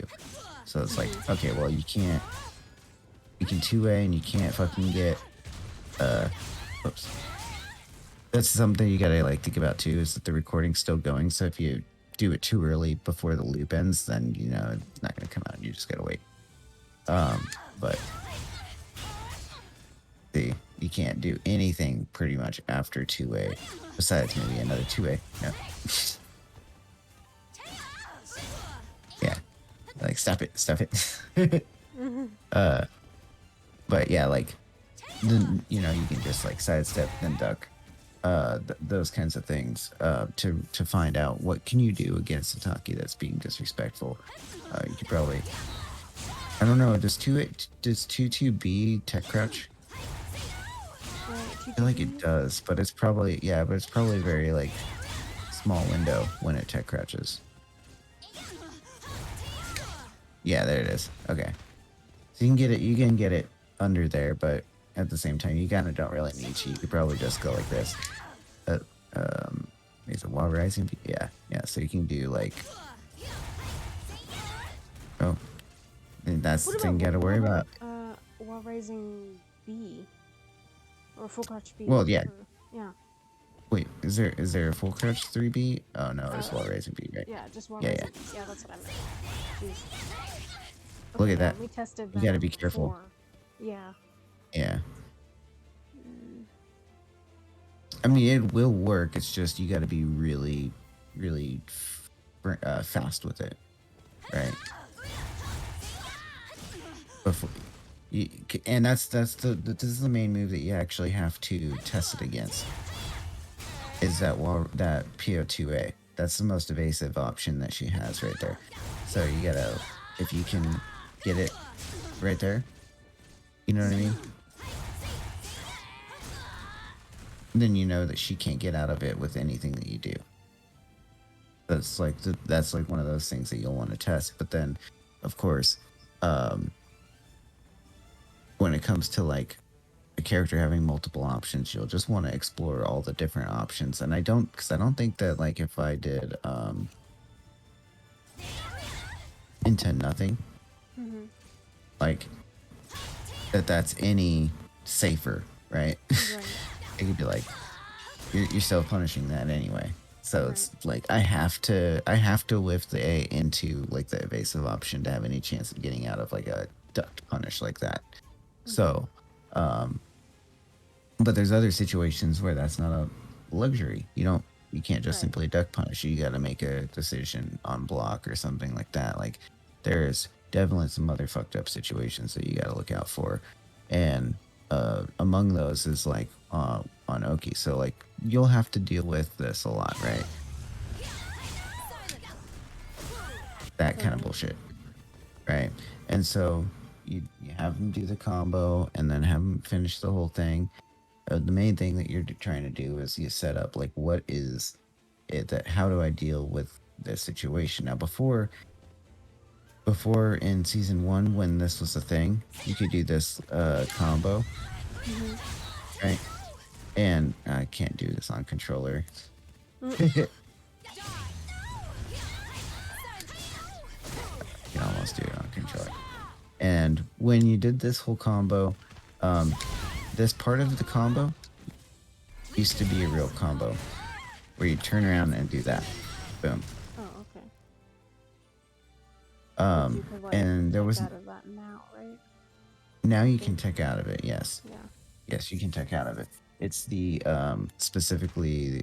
So it's like, okay, well you can 2A and you can't fucking get whoops. That's something you gotta like think about too, is that the recording's still going, so if you do it too early before the loop ends, then you know it's not gonna come out and you just gotta wait. But see, you can't do anything pretty much after 2A besides maybe another 2A. No. Yeah. Like stop it. But yeah, like then you know you can just like sidestep then duck, those kinds of things to find out what can you do against a Taki that's being disrespectful. You could probably, I don't know, does 22B tech crouch? I feel like it does, but it's probably very like small window when it tech crouches. Yeah, there it is. Okay, so you can get it under there, but at the same time you kind of don't really need to. You could probably just go like this. Is it wall rising? Yeah. So you can do like, oh, and that's the thing you gotta worry about. Wall rising B or full crouch B. Well, yeah. Yeah. Wait, is there a full crouch 3B? Oh no, it's wall rising B, right? Yeah, just wall Yeah, rising. Yeah, that's what I meant. Jeez. Look at that. We tested You that gotta be careful. before. Yeah. Yeah. I mean, it will work. It's just you got to be really, really fast with it, right? Before, and this is the main move that you actually have to test it against. Is that PO2A? That's the most evasive option that she has right there. So you gotta, if you can get it right there, you know what I mean? Then you know that she can't get out of it with anything that you do. That's like one of those things that you'll want to test. But then, of course, when it comes to like a character having multiple options, you'll just want to explore all the different options. And I don't think that like if I did into nothing, like that's any safer, right? Right. It could be like you're self punishing that anyway. So it's like I have to whiff the A into like the evasive option to have any chance of getting out of like a ducked punish like that. So But there's other situations where that's not a luxury. You can't just Right. simply duck punish. You got to make a decision on block or something like that. Like there's definitely some other fucked up situations that you got to look out for, and among those is like on Oki. So like you'll have to deal with this a lot, right? That kind of bullshit, right? And so you have them do the combo and then have them finish the whole thing. The main thing that you're trying to do is you set up like what is it that how do I deal with this situation now before in season 1 when this was a thing you could do this combo, right? And I can't do this on controller. You can almost do it on controller. And when you did this whole combo, this part of the combo used to be a real combo where you turn around and do that. Boom. Oh, okay. But you could, like, And there tech was out of that now, right? now you can tech out of it. Yes. Yeah. Yes, you can tech out of it. It's the specifically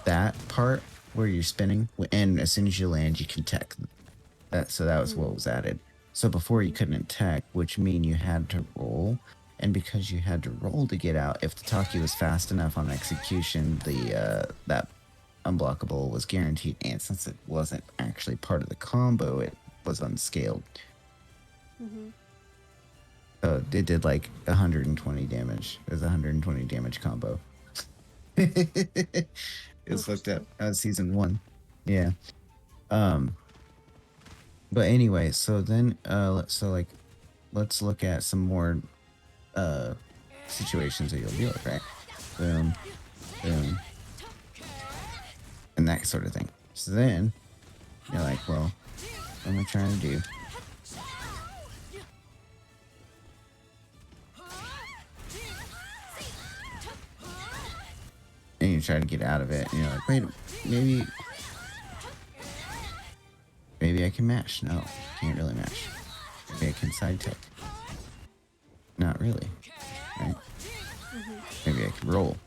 that part where you're spinning, and as soon as you land, you can tech. So that was what was added. So before you couldn't tech, which mean you had to roll, and because you had to roll to get out, if the Taki was fast enough on execution, the that unblockable was guaranteed. And since it wasn't actually part of the combo, it was unscaled. So it did like 120 damage. It was a 120 damage combo. It's looked up season 1. Yeah. But anyway, so then let's look at some more situations that you'll deal with, right? Boom, boom, and that sort of thing. So then you're like, well, what am I trying to do? And you try to get out of it, and you're like, wait, maybe I can mash. No, can't really mash. Maybe I can side tech. Not really, right? Maybe I can roll.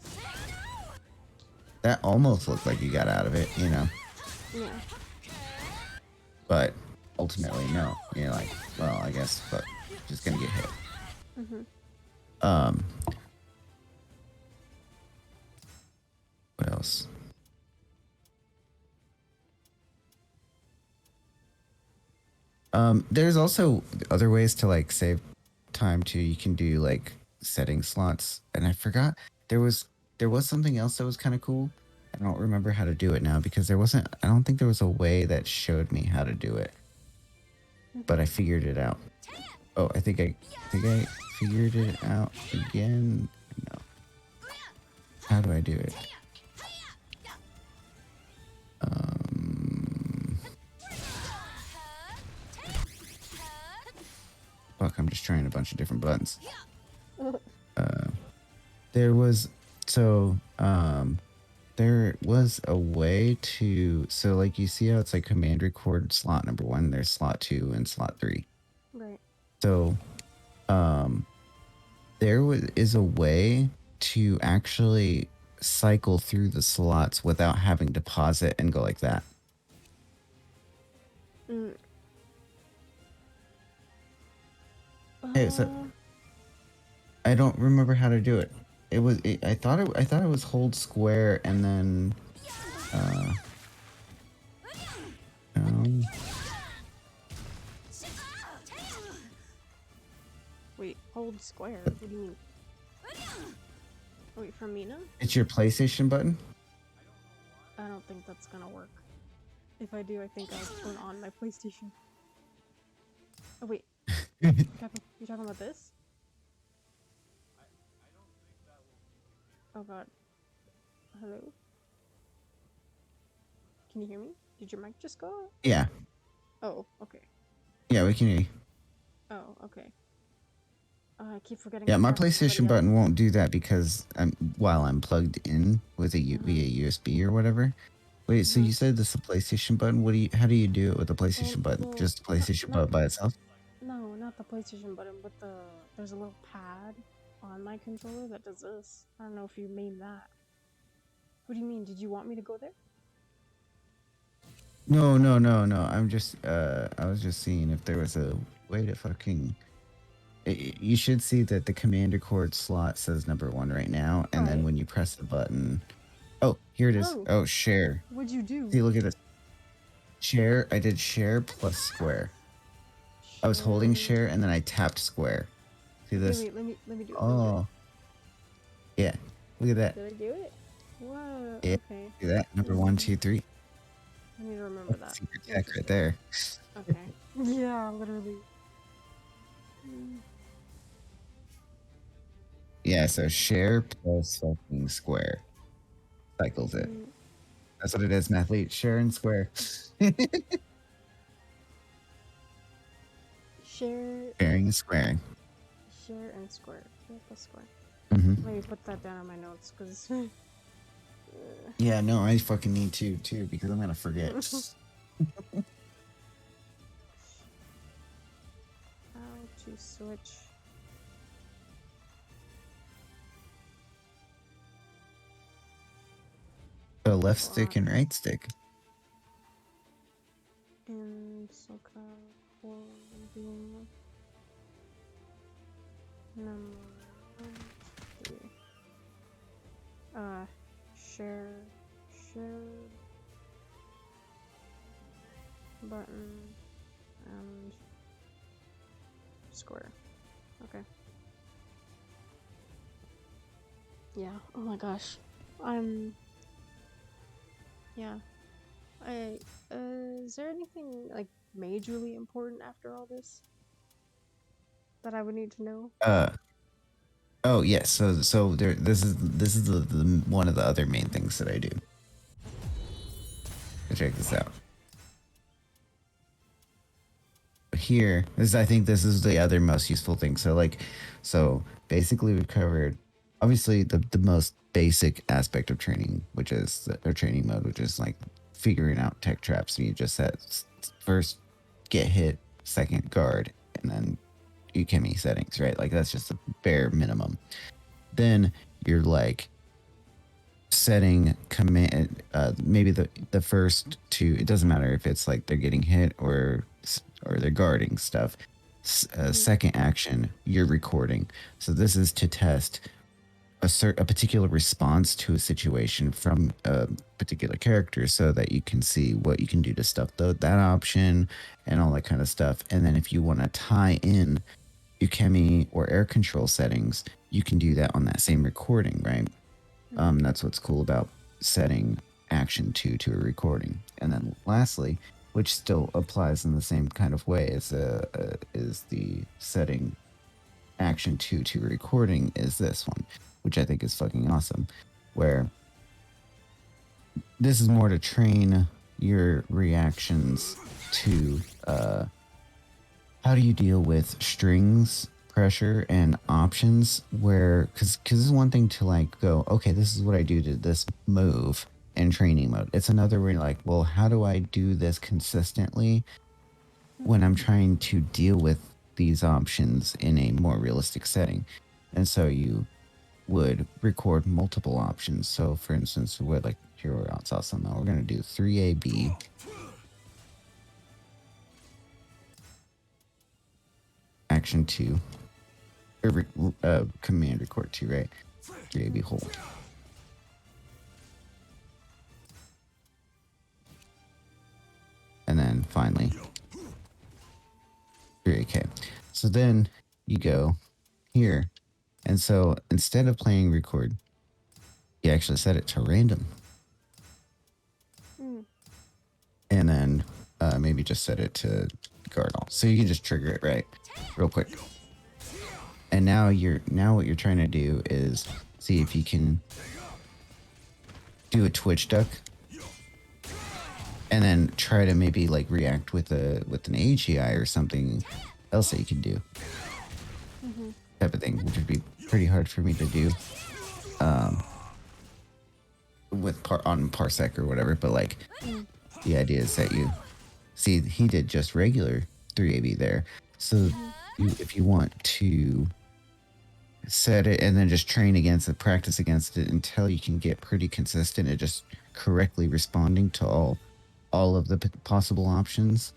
That almost looked like you got out of it, Yeah. But ultimately, no. You're like, well, I guess, but just gonna get hit. What else? There's also other ways to like save time too. You can do like setting slots, and I forgot there was something else that was kind of cool. I don't remember how to do it now because I don't think there was a way that showed me how to do it, but I figured it out. Oh, I think I figured it out again. No. How do I do it? Fuck, I'm just trying a bunch of different buttons. There was a way to, so like you see how it's like command record slot number 1, there's slot 2 and slot 3. Right. So is a way to actually cycle through the slots without having to pause it and go like that. Hey, so I don't remember how to do it. I thought it was hold square and then Wait, hold square. What do you mean? Wait, for Mina? It's your PlayStation button? I don't think that's gonna work. If I do, I think I'll turn on my PlayStation. Oh wait. You talking about this? Oh god. Hello? Can you hear me? Did your mic just go out? Yeah. Oh, okay. Yeah, we can hear you. Oh, okay. I keep forgetting. Yeah, to my talk to PlayStation somebody button else. won't do that because while I'm plugged in with via USB or whatever. Wait, so you said this is a PlayStation button? How do you do it with a PlayStation button? Well, Just a PlayStation button by itself? No, not the PlayStation button, but there's a little pad on my controller that does this. I don't know if you mean that. What do you mean? Did you want me to go there? No. I'm just I was just seeing if there was a way to fucking. You should see that the commander cord slot says number 1 right now, and then Right. when you press the button, oh, here it is. Oh. Oh, share. What'd you do? See, look at this. Share. I did share plus square. I was holding share and then I tapped square. See Okay, this? wait, let me do it. Let me do it. Oh, yeah. Look at that. Did I do it? Whoa. Yeah. Okay. See that? Number 1, 2, 3. I need to remember that. Secret tech right there. Okay. Yeah, literally. Yeah. So share plus fucking square cycles it. Mm, That's what it is, mathlete. Share and square. Share, Sharing and squaring. share, and square. Share plus square. Hmm. Let me put that down in my notes, because... Yeah, no, I fucking need to too because I'm gonna forget. How to switch... So left stick and right stick. in Soka for being number 1, 2, 3. Share button and square. Okay. Yeah. Oh my gosh. Yeah. Is there anything like majorly important after all this that I would need to know? Oh yes. So there. This is the one of the other main things that I do. Check this out. Here, I think this is the other most useful thing. So basically we've covered obviously the most basic aspect of training, which is or training mode, which is like figuring out tech traps. And you just set first get hit, second guard, and then Ukemi settings, right? Like that's just the bare minimum. Then you're like setting command maybe the first two, it doesn't matter if it's like they're getting hit or they're guarding stuff. Second action, you're recording. So this is to test a particular response to a situation from a particular character so that you can see what you can do to stuff that option and all that kind of stuff. And then if you want to tie in Ukemi or air control settings, you can do that on that same recording, right? That's what's cool about setting action 2 to a recording. And then lastly, which still applies in the same kind of way as is the setting action 2 to a recording is this one, which I think is fucking awesome, where this is more to train your reactions to how do you deal with strings, pressure, and options, where because it's one thing to like go, okay, this is what I do to this move in training mode. It's another where you're like, well, how do I do this consistently when I'm trying to deal with these options in a more realistic setting? And so you would record multiple options. So for instance, like here we're on awesome now. We're gonna do 3AB. Action 2. Command record 2, right? 3AB hold. And then finally 3AK. So then you go here. And so instead of playing record, you actually set it to random. And then maybe just set it to guard all. So you can just trigger it right real quick. And now what you're trying to do is see if you can do a twitch duck and then try to maybe like react with an AGI or something else that you can do. Type of thing, which would be pretty hard for me to do with on parsec or whatever, but like the idea is that you see he did just regular 3AB there. So if you want to set it and then just train against it, practice against it until you can get pretty consistent at just correctly responding to all of the possible options.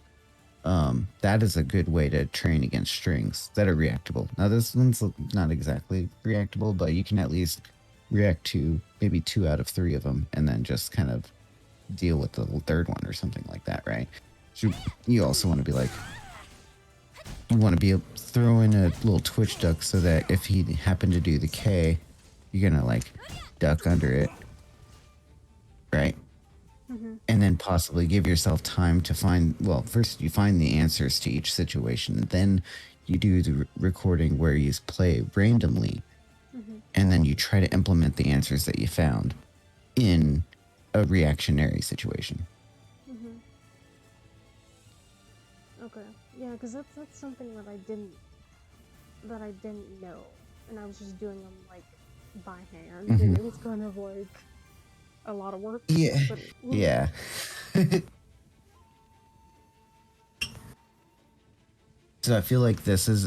That is a good way to train against strings that are reactable. Now this one's not exactly reactable, but you can at least react to maybe 2 out of 3 of them and then just kind of deal with the third one or something like that, right? So you also want to be like, you want to be throw in a little twitch duck so that if he happened to do the K, you're gonna like duck under it, right? And then possibly give yourself time to find, well, first you find the answers to each situation, then you do the recording where you play randomly, and then you try to implement the answers that you found in a reactionary situation. Okay. Yeah, because that's something that I didn't know, and I was just doing them like by hand, and it was kind of like a lot of work. Yeah. But, Yeah. So I feel like this is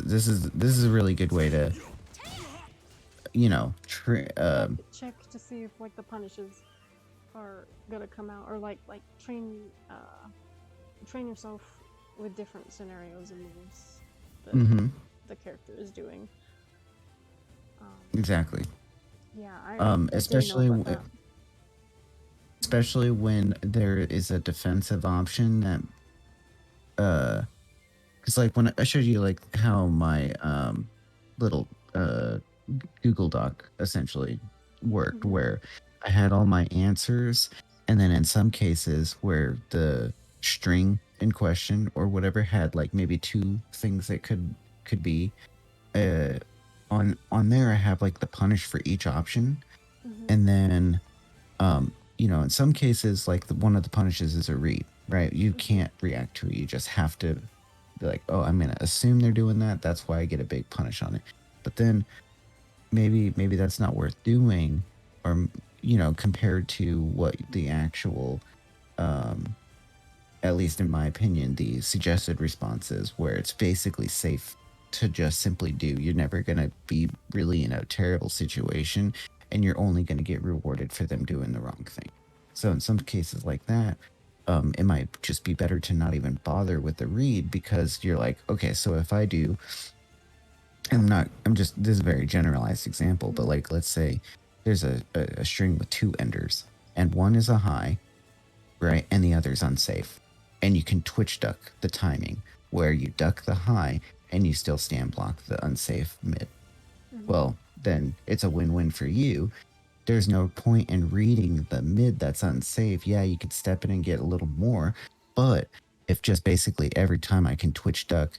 a really good way to, check to see if like the punishes are gonna come out, or like train yourself with different scenarios and moves that the character is doing. Exactly. Yeah, I didn't know about that. Especially when there is a defensive option that, because like when I showed you like how my little Google Doc essentially worked, where I had all my answers, and then in some cases where the string in question or whatever had like maybe 2 things that could be, on there I have like the punish for each option, and then in some cases like one of the punishes is a read, right? You can't react to it, you just have to be like, oh, I'm gonna assume they're doing that, that's why I get a big punish on it. But then maybe that's not worth doing, or compared to what the actual, at least in my opinion, the suggested response is, where it's basically safe to just simply do. You're never going to be really in a terrible situation, and you're only going to get rewarded for them doing the wrong thing. So in some cases like that, it might just be better to not even bother with the read, because you're like, okay, so if I do, this is a very generalized example, but like, let's say there's a string with 2 enders, and one is a high, right? And the other's unsafe. And you can twitch duck the timing, where you duck the high and you still stand block the unsafe mid. Well, then it's a win-win for you. There's no point in reading the mid that's unsafe. Yeah, you could step in and get a little more, but if just basically every time I can twitch duck,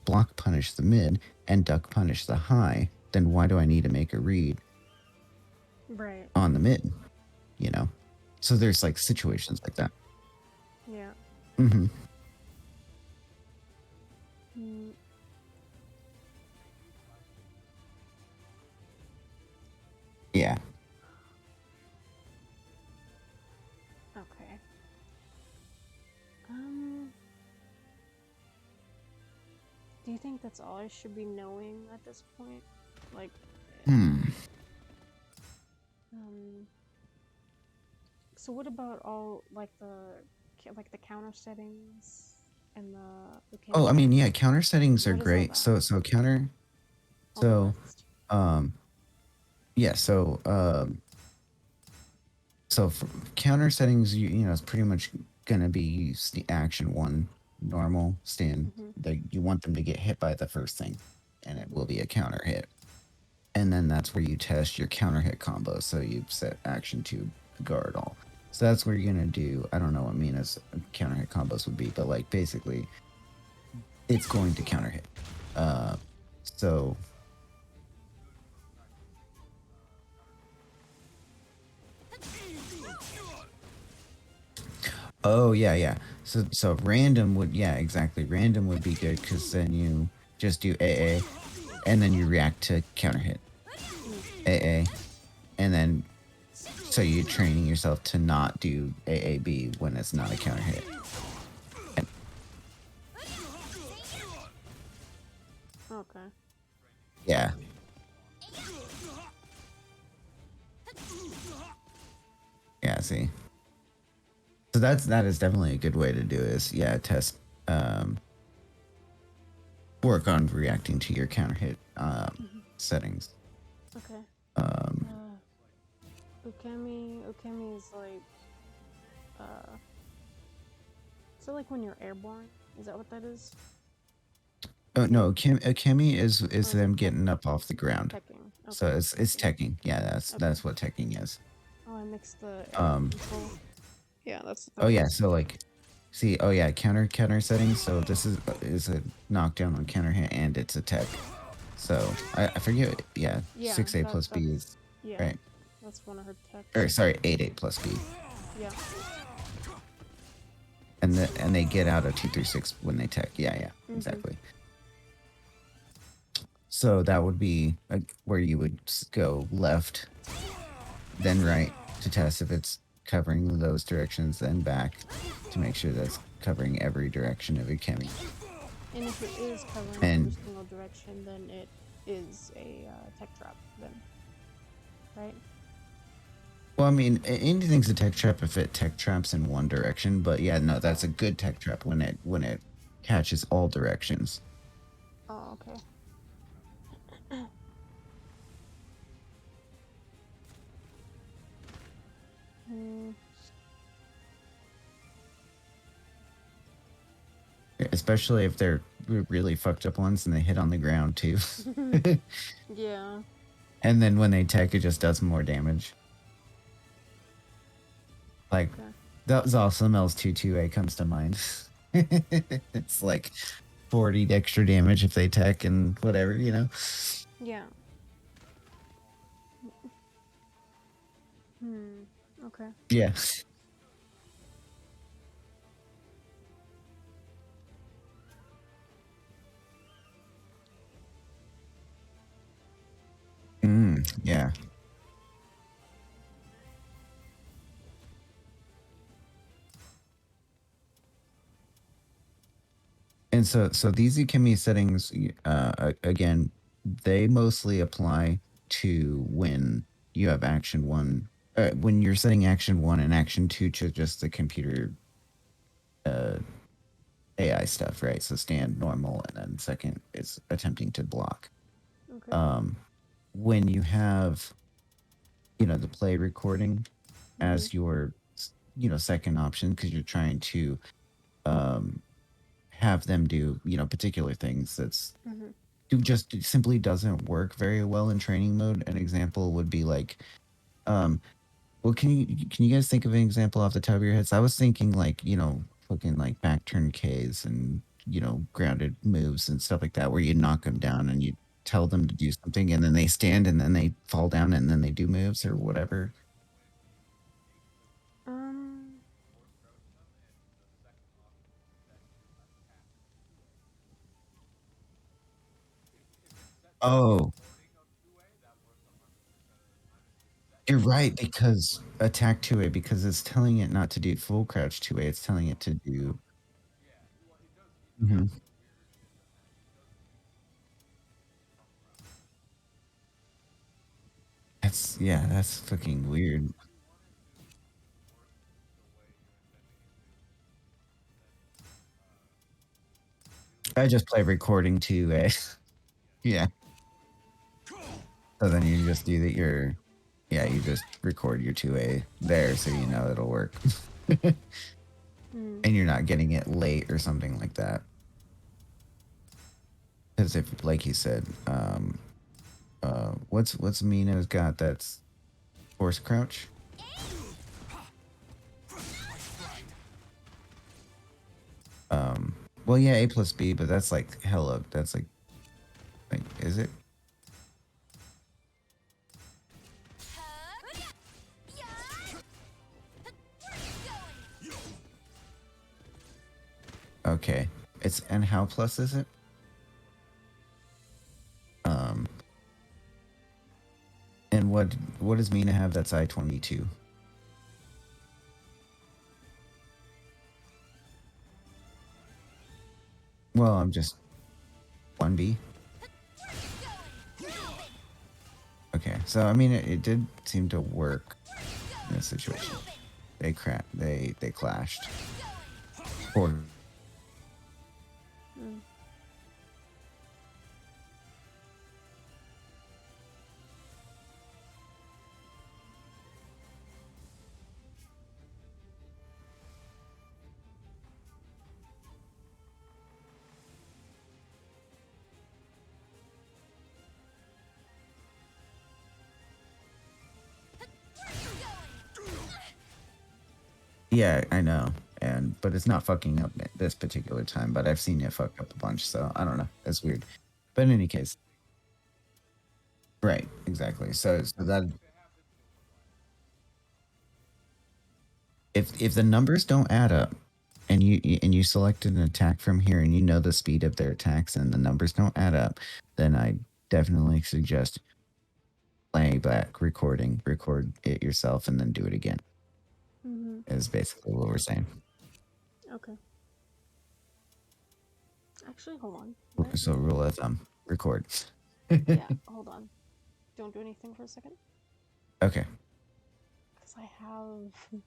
block punish the mid, and duck punish the high, then why do I need to make a read on the mid? So there's like situations like that. Yeah. Yeah. Okay. Do you think that's all I should be knowing at this point? Like, so what about all like the counter settings and the Oh, I mean, yeah, counter settings are great. So counter, so yeah, so for counter settings, it's pretty much gonna be action 1 normal stand. You want them to get hit by the first thing, and it will be a counter hit. And then that's where you test your counter hit combo. So you set action 2 guard all. So that's where you're gonna do, I don't know what Mina's counter hit combos would be, but like basically it's going to counter hit. So oh yeah. So random would, yeah, exactly. Random would be good, because then you just do AA, and then you react to counter hit. AA, and then so you're training yourself to not do AAB when it's not a counter hit. see. So that is definitely a good way to do it. Is test work on reacting to your counter hit settings. Okay. Um, Ukemi is like, so like when you're airborne, is that what that is? oh no, Kemi is Or is them it getting up off the ground. teching? So Okay. it's teching. Yeah, Okay. that's what teching is. Oh, I mixed the air Um, control. Yeah, that's Oh yeah, was. so like, see, oh yeah, counter settings. So this is a knockdown on counter hit, and it's a tech. So I forget. Yeah, Yeah, 6A plus B that's is yeah. right. That's one of her techs. Or sorry, 8A plus B, Yeah. and they get out of 236 when they tech. Yeah, exactly. So that would be where you would go left, then right to test if it's covering those directions, then back to make sure that's covering every direction of your Kemi. And if it is covering And every single direction, then it is a tech trap. Then, right? well, I mean, anything's a tech trap if it tech traps in one direction. But yeah, no, that's a good tech trap when it catches all directions. Oh, okay. Especially if they're really fucked up ones and they hit on the ground too. Yeah. And then when they tech, it just does more damage. Like Okay. that was awesome. L2-2A comes to mind. It's like 40 extra damage if they tech and whatever, you know. Yeah. Okay. Yeah. Yeah. And so these Ukemi settings, again, they mostly apply to when you have action one, when you're setting action one and action two to just the computer AI stuff, right? So stand normal, and then second is attempting to block. Okay. When you have, the play recording as your, second option, because you're trying to have them do, particular things that's just simply doesn't work very well in training mode. An example would be like, well, can you guys think of an example off the top of your heads? I was thinking like, fucking like back turn Ks and, grounded moves and stuff like that, where you knock them down and you tell them to do something and then they stand and then they fall down and then they do moves or whatever. Oh, you're right, because attack 2A, because it's telling it not to do full crouch 2A, it's telling it to do. Mhm. That's fucking weird. I just play recording 2A. Yeah. So then you just do that. You just record your 2A there, so you know it'll work. And you're not getting it late or something like that. Because if, like you said, what's Mina's got that's force crouch? Well, yeah, A plus B, but that's like hella. That's like, is it? Okay. And how plus is it? And what does Mina have that's I-22? Well, I'm just 1B. Okay, so I mean, it did seem to work in this situation. they clashed. Or Mm. yeah, I know, but it's not fucking up at this particular time. But I've seen it fuck up a bunch, so I don't know. That's weird. But in any case, right, exactly. So that if the numbers don't add up, and you select an attack from here, and you know the speed of their attacks, and the numbers don't add up, then I definitely suggest playing back, record it yourself, and then do it again. Mm-hmm. Is basically what we're saying. Okay. Actually, hold on. So rule of thumb, record. Yeah, hold on. Don't do anything for a second. Okay. Because I have...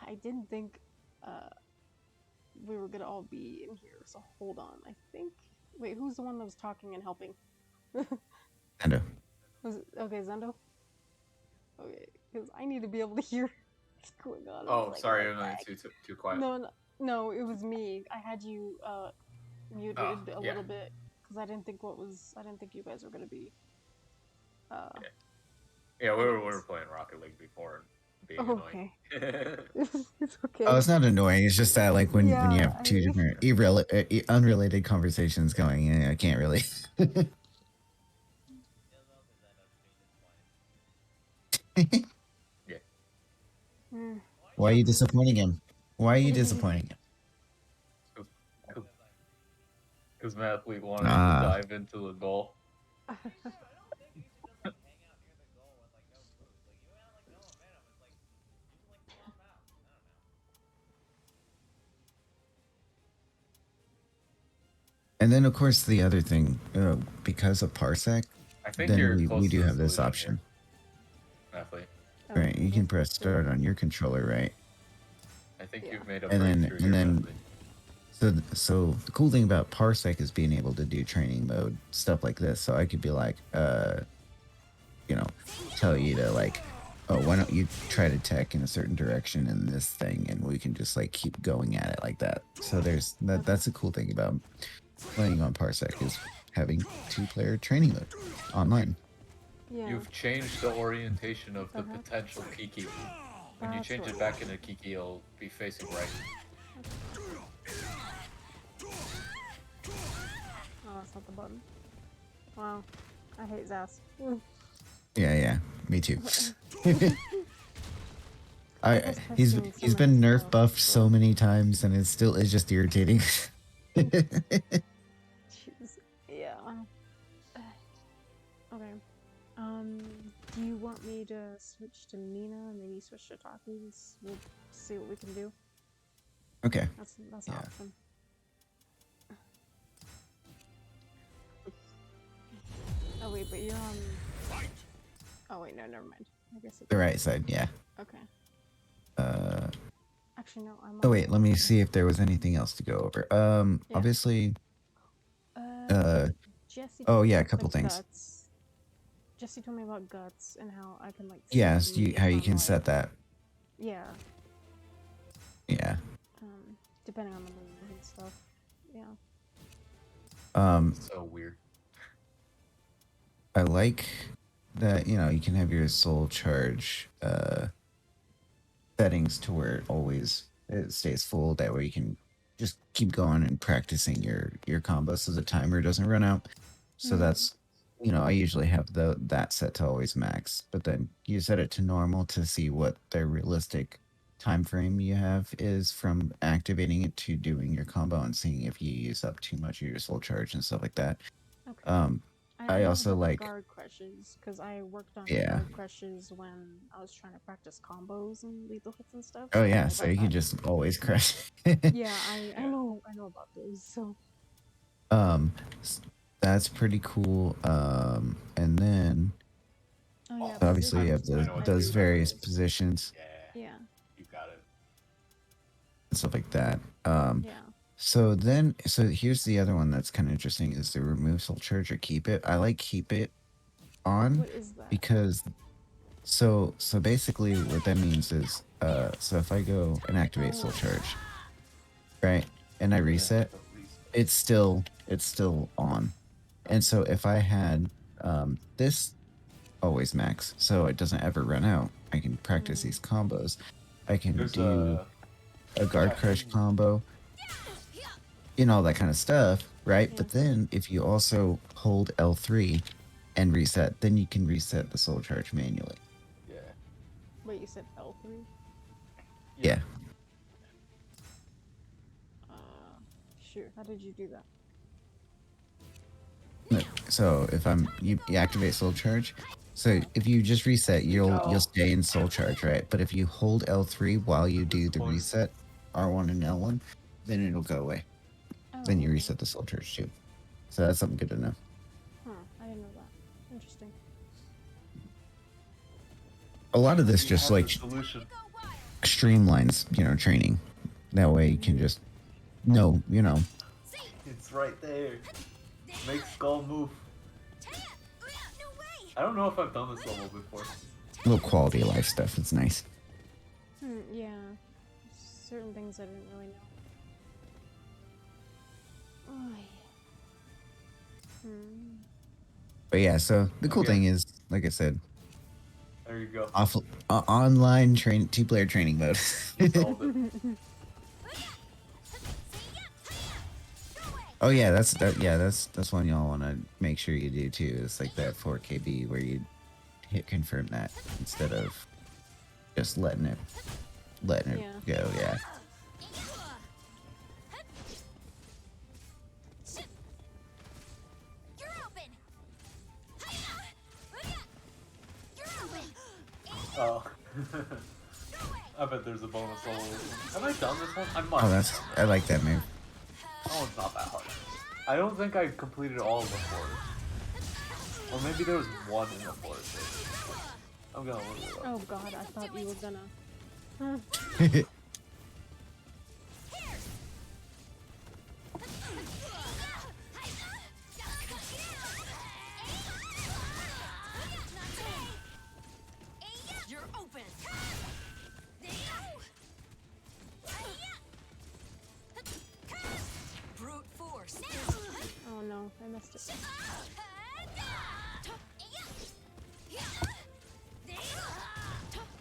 I didn't think we were gonna all be in here, so hold on. I think... Wait, who's the one that was talking and helping? Endo. Okay, Zendo? Okay, because I need to be able to hear what's going on. Oh, like, sorry, I'm too quiet. No, it was me. I had you muted a yeah. little bit because I didn't think you guys were gonna be. Yeah, we were playing Rocket League before. Being okay. It's okay. Oh, it's not annoying. It's just that like when you have two different unrelated conversations going, I can't really. Yeah. Why are you disappointing him? Why are you disappointing him? Because Mathlete wanted to dive into the goal. And then, of course, the other thing, because of Parsec, I think then we do have this option. Mathlete. Right, you can press start on your controller, right? I think you've made a breakthrough here. So the cool thing about Parsec is being able to do training mode stuff like this. So I could be like, tell you to like, oh, why don't you try to tech in a certain direction in this thing, and we can just like keep going at it like that. So there's that's the cool thing about playing on Parsec is having 2-player training mode online. Yeah. You've changed the orientation of the potential Kiki. When you change it back into Kiki, it'll be facing right. Oh, that's not the button. Wow. I hate Zas. Yeah, me too. He's been nerf buffed so many times, and it's just irritating. Jeez. Yeah. Okay. Do you want me to switch to Mina and maybe switch to Takis? We'll see what we can do. Okay. That's awesome. Oh wait, but you're on. Oh wait, no, never mind. I guess it's the right side, yeah. Okay. Actually, no, I'm. Oh wait, let me see if there was anything else to go over. Obviously. Jesse. Oh yeah, a couple things. Guts. Jesse told me about guts and how I can like. Yes, how you can set that. Yeah. Yeah. Depending on the move and stuff. Yeah. So weird. I like that, you can have your soul charge settings to where it stays full. That way you can just keep going and practicing your combos so the timer doesn't run out. So that's, I usually have that set to always max, but then you set it to normal to see what the realistic time frame you have is from activating it to doing your combo and seeing if you use up too much of your soul charge and stuff like that. Okay. I also like guard crushes because I worked on guard crushes when I was trying to practice combos and lethal hits and stuff. Oh yeah, so you can just always crush. Yeah, I know about those. So that's pretty cool. And then obviously you have those various positions. and stuff like that. Yeah. So here's the other one that's kind of interesting is the remove soul charge or keep it. I like keep it on What is that? because so basically what that means is so if I go and activate soul charge, right, and I reset, it's still on. And so if I had this always max, so it doesn't ever run out, I can practice these combos. I can There's do a guard crush hidden- combo, all that kind of stuff, right? Yeah. But then if you also hold L3 and reset, then you can reset the soul charge manually. Yeah. Wait, you said L3? Yeah. Sure. How did you do that? So if you activate soul charge, so if you just reset, you'll stay in soul charge, right? But if you hold L3 while you do the reset, R1 and L1, then it'll go away. Oh, Then you okay. reset the soul charge too. So that's something good to know. Huh. I didn't know that. Interesting. A lot of this You just have like the solution. streamlines, training. That way you can just know, It's right there. Make skull move. I don't know if I've done this level before. little quality of life stuff. It's nice. Yeah. Certain things I didn't really know. Oh, yeah. But yeah, so the cool Okay. thing is, like I said, There you go. online two-player training mode. Solved it. Oh yeah, that's one y'all want to make sure you do too. It's like that 4KB where you hit confirm that instead of just letting it Yeah. go. Yeah. Oh. I bet there's a bonus level. Have I done this one? I must. Oh, I like that move. That one's not that hard. I don't think I completed all of the forest. Or maybe there was one in the forest. I'm gonna look it up. Oh god, I thought you were gonna. You're open. Brute force. Oh no, I missed it.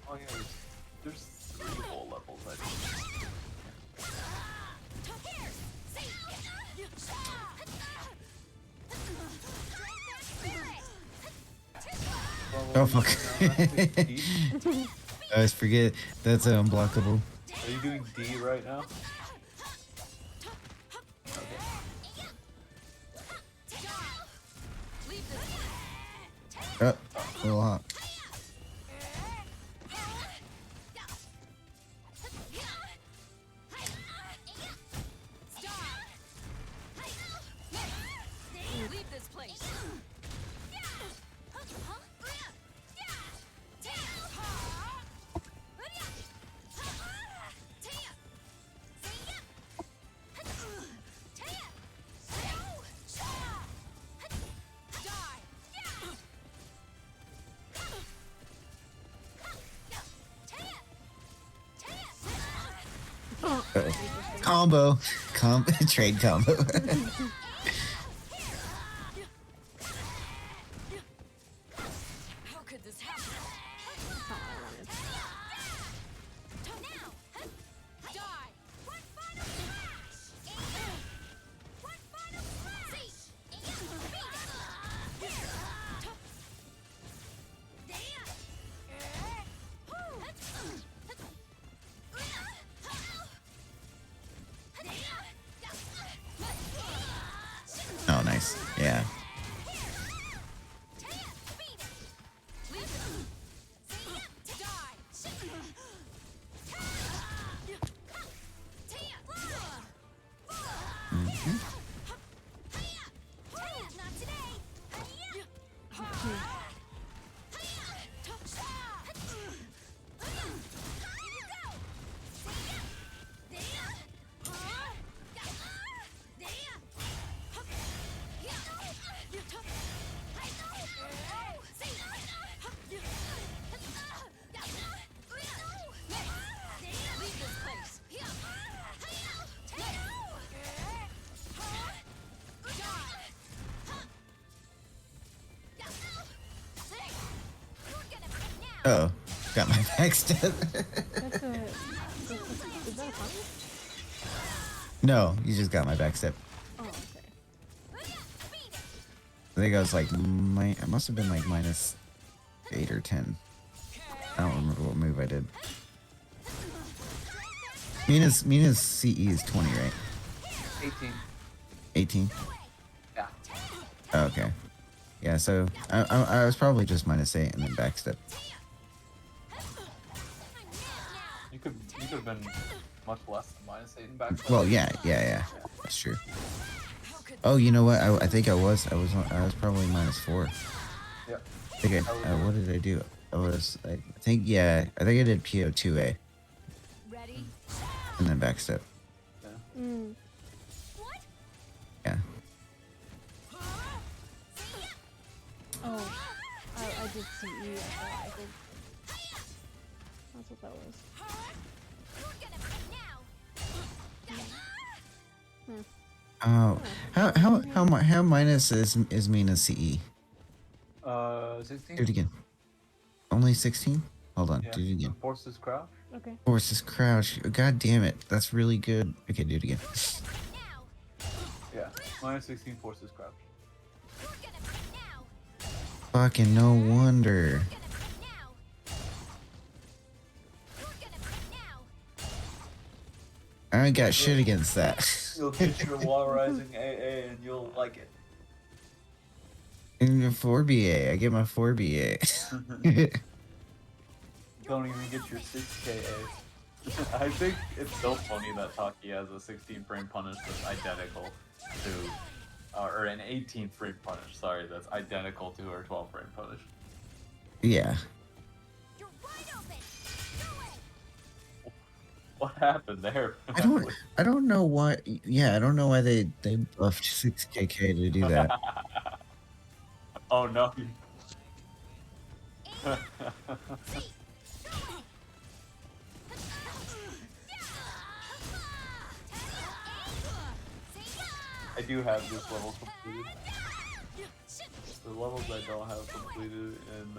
Oh yeah, there's 3 whole levels, I think. Oh fuck! D? I always forget that's unblockable. Are you doing D right now? Oh, a little hot. Leave this place. Combo, trade combo. How could this happen? That's not what I wanted. Now, die. One final smash. One final smash. Oh, got my backstep. That's a. Is that a punish? No, you just got my backstep. Oh, okay. I think I was like, it must have been like -8 or 10. I don't remember what move I did. Mina's CE is 20, right? 18. 18? Yeah. Oh, okay. Yeah, so I was probably just -8 and then backstep. You could have been much less than -8 in back. Well, yeah. That's true. Oh, you know what? I think I was probably -4. Yeah. I think what did I do? I think I did PO2A Ready? and then backstep. Yeah. Mm. What? Yeah. Oh, I did CE. I think. That's what that was. You're gonna pay now. Oh, how minus is Mina's CE? 16. Do it again. Only 16? Hold on. Yeah. Do it again. Forces crouch. Okay. Forces crouch. God damn it. That's really good. Okay, do it again. Now. Yeah. -16 forces crouch. You're gonna pay now. Fucking no wonder. You're gonna pay now. You're gonna pay now. I ain't got shit against that. You'll get your wall rising AA and you'll like it. In the 4BA. I get my 4BA. Don't even get your 6KA. I think it's so funny that Taki has a 16 frame punish that's identical to, or an 18 frame punish, sorry, that's identical to her 12 frame punish. Yeah. You're wide open. Do it. What happened there? I don't know why. Yeah, I don't know why they buffed 6KK to do that. Oh no. I do have this level completed. The levels I don't have completed in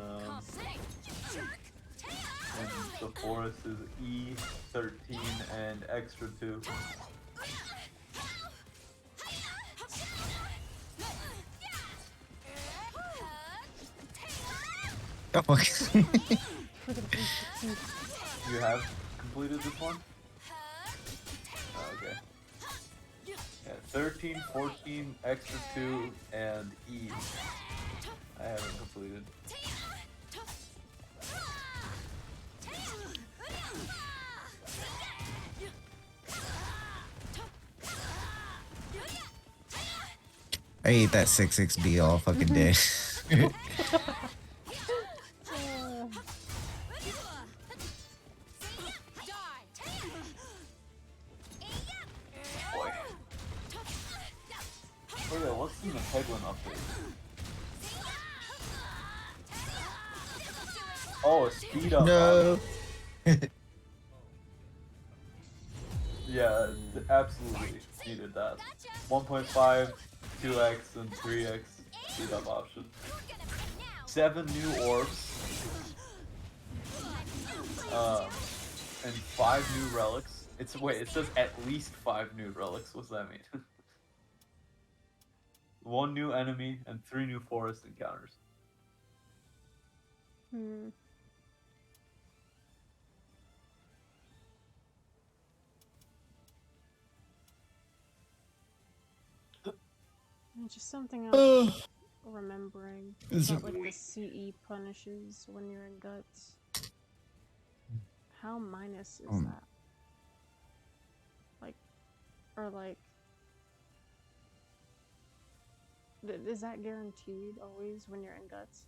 the forest is E13 and extra 2. Oh, For the basic. You have completed this one? Oh, okay. Yeah, 13, 14, extra 2, and E. I haven't completed. I ate that 6XB all fucking day. Boy. Oh yeah, what's in the Peglin update? Oh, a speed up. No. Yeah, absolutely needed that. 1.5, 2x, and 3x speed up option. 7 new orbs. And 5 new relics. It says at least 5 new relics. What's that mean? 1 new enemy and 3 new forest encounters. Hmm. Just something else. Remembering about like the CE punishes when you're in guts. How minus is that? Like, or like, is that guaranteed always when you're in guts?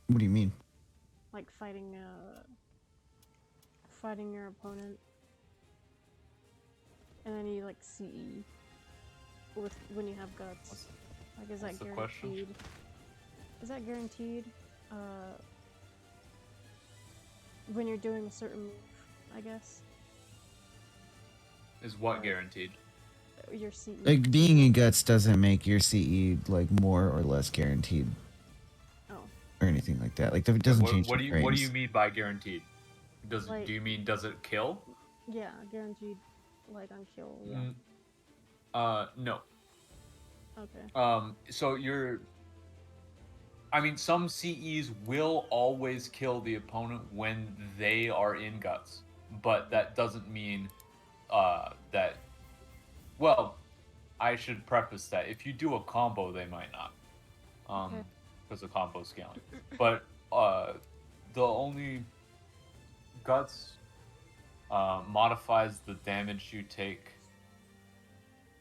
What do you mean? Like fighting your opponent, and then you like CE with when you have guts. Like, is that the question? guaranteed? Is that guaranteed? When you're doing a certain move, I guess. Is what guaranteed? Your CE. Like being in guts doesn't make your CE like more or less guaranteed. Oh. or anything like that. Like it doesn't change What the do you frames. mean by guaranteed? Like- Do you mean does it kill? Yeah, guaranteed, like on kill. Yeah. No. Okay. So I mean, some CEs will always kill the opponent when they are in guts, but that doesn't mean that. Well, I should preface that if you do a combo, they might not, Okay. because of combo scaling. But the only guts modifies the damage you take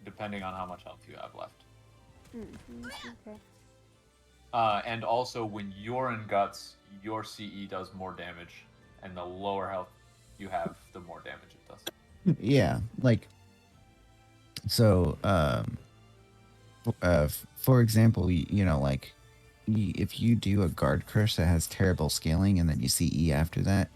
depending on how much health you have left. Okay. And also, when you're in guts, your CE does more damage, and the lower health you have, the more damage it does. Yeah, like so. For example, you know, like if you do a guard crush that has terrible scaling, and then you CE after that,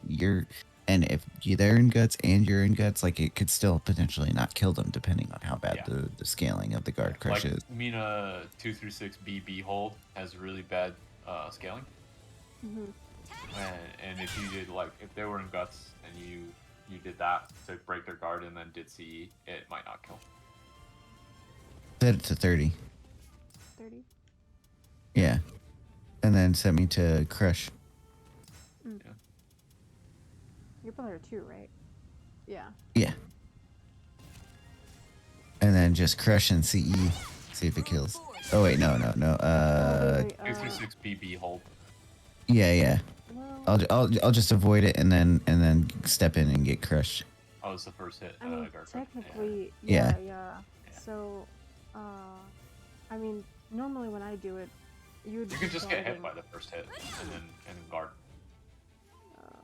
and if they're in guts and you're in guts, like it could still potentially not kill them depending on how bad Yeah. the scaling of the guard crush Like is. Mina 236 BB hold has really bad scaling, and if you did if they were in guts and you did that to break their guard and then did CE, it might not kill. Set it to 30. 30. Yeah, and then set me to crush. Mm. Yeah. You're player 2, right? Yeah. Yeah, and then just crush and CE. See if it kills. Oh wait, no. Wait, 236 BB hold. Yeah. well, I'll just avoid it and then step in and get crushed. Oh, it's the first hit. I mean, guard crush. technically, Yeah. yeah. So, I mean, normally when I do it, You can just get hit by the first hit and then guard.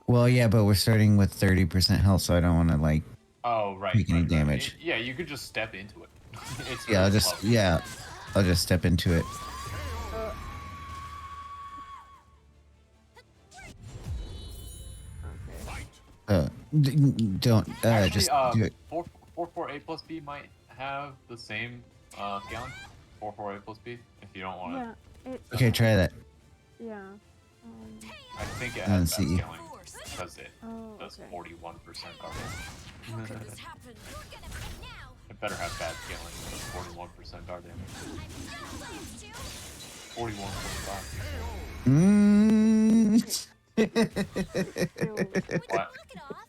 Well, yeah, but we're starting with 30% health, so I don't want to like. Oh, right. Take any right. damage. Yeah, you could just step into it. It's Yeah, really slow. I'll just step into it. Okay. Don't Actually, just do it. 448 plus B might have the same scaling. 448 plus B, if you don't want to. Yeah. Okay, try that. Yeah. I think it And has bad CE. scaling because it Oh, does okay. 41% coverage. How could this happen? You're gonna pay now. It better have bad scaling. It does 41% guard damage. I'm so close to. 41.5. Still, What? Knock it off.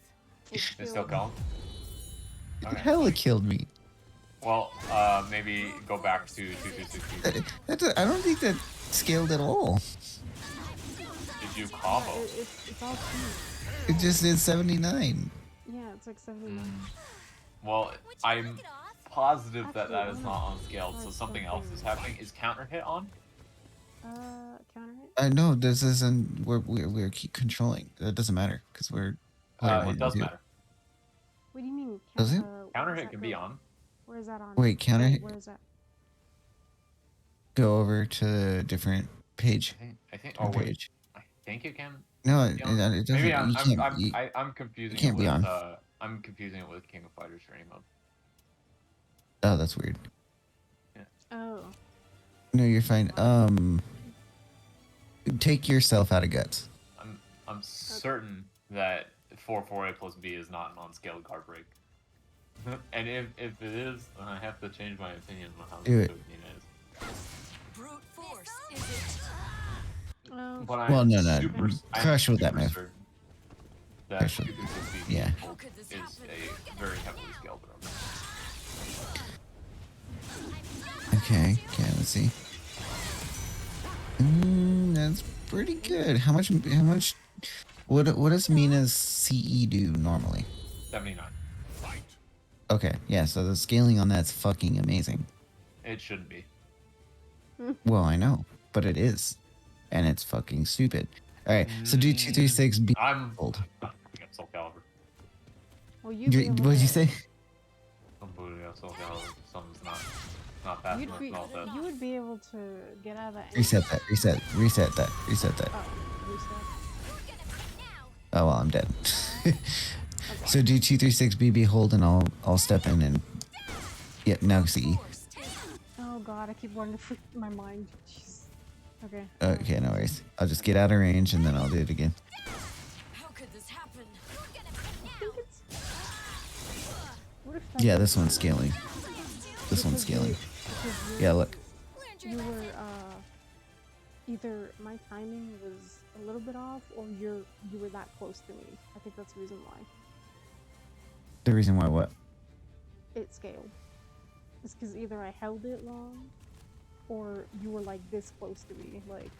It's still going? Okay. Hella killed me. Well, maybe go back to 260. I don't think that scaled at all. Did you combo? it's all cheap. It just did 79. Yeah, it's like 79. Well, Would you I'm knock it off? positive that Actually, that is I'm not not- unscaled, so that's something else is happening. Is counter hit on? Counter hit? I know this isn't. We're keep controlling. It doesn't matter because we're. It does matter. What do you mean? Does it? Counter where's hit that can be go? on. Where is that on? Wait, counter hit? Where is that? Go over to different page. I think. Oh wait, Page. I think it can. No, it be on. doesn't. Maybe I'm I'm confusing can't it be with. on. I'm confusing it with King of Fighters training mode. Oh, that's weird. Oh. No, you're fine. Take yourself out of guts. I'm certain that 448 plus B is not an unscaled guard break. And if it is, then I have to change my opinion on how Do this it. is. Brute force, is it? Oh. But I'm Well, no. super, I'm Crush with that super move. certain that Crush with- 236 B yeah. How could this is happen? a very heavily scaled room. Okay, let's see. That's pretty good. How much? What does Mina's CE do normally? 79. Okay, yeah. So the scaling on that's fucking amazing. It shouldn't be. Well, I know, but it is, and it's fucking stupid. All right, so do 236 B. I'm Hold. booting up Soul Calibur. Well, you'd be able What did to- you say? I'm booting up Soul Calibur. Something's not fast enough. You would be able to get out of that. Reset that. Reset that. Oh, reset. Oh well, I'm dead. So do 236 BB hold, and I'll step in and. Yep, now CE. Oh god, I keep wanting to freak my mind. Jeez. Okay. Okay, no worries. I'll just get out of range and then I'll do it again. How could this happen? You're gonna I pay think now. it's. What if that's Yeah, this one's scaling. This one's because scaling. because Yeah, look. Learned your you were lesson. either my timing was a little bit off or you were that close to me. I think that's the reason why The reason why what? it scaled. It's because either I held it long or you were like this close to me. Like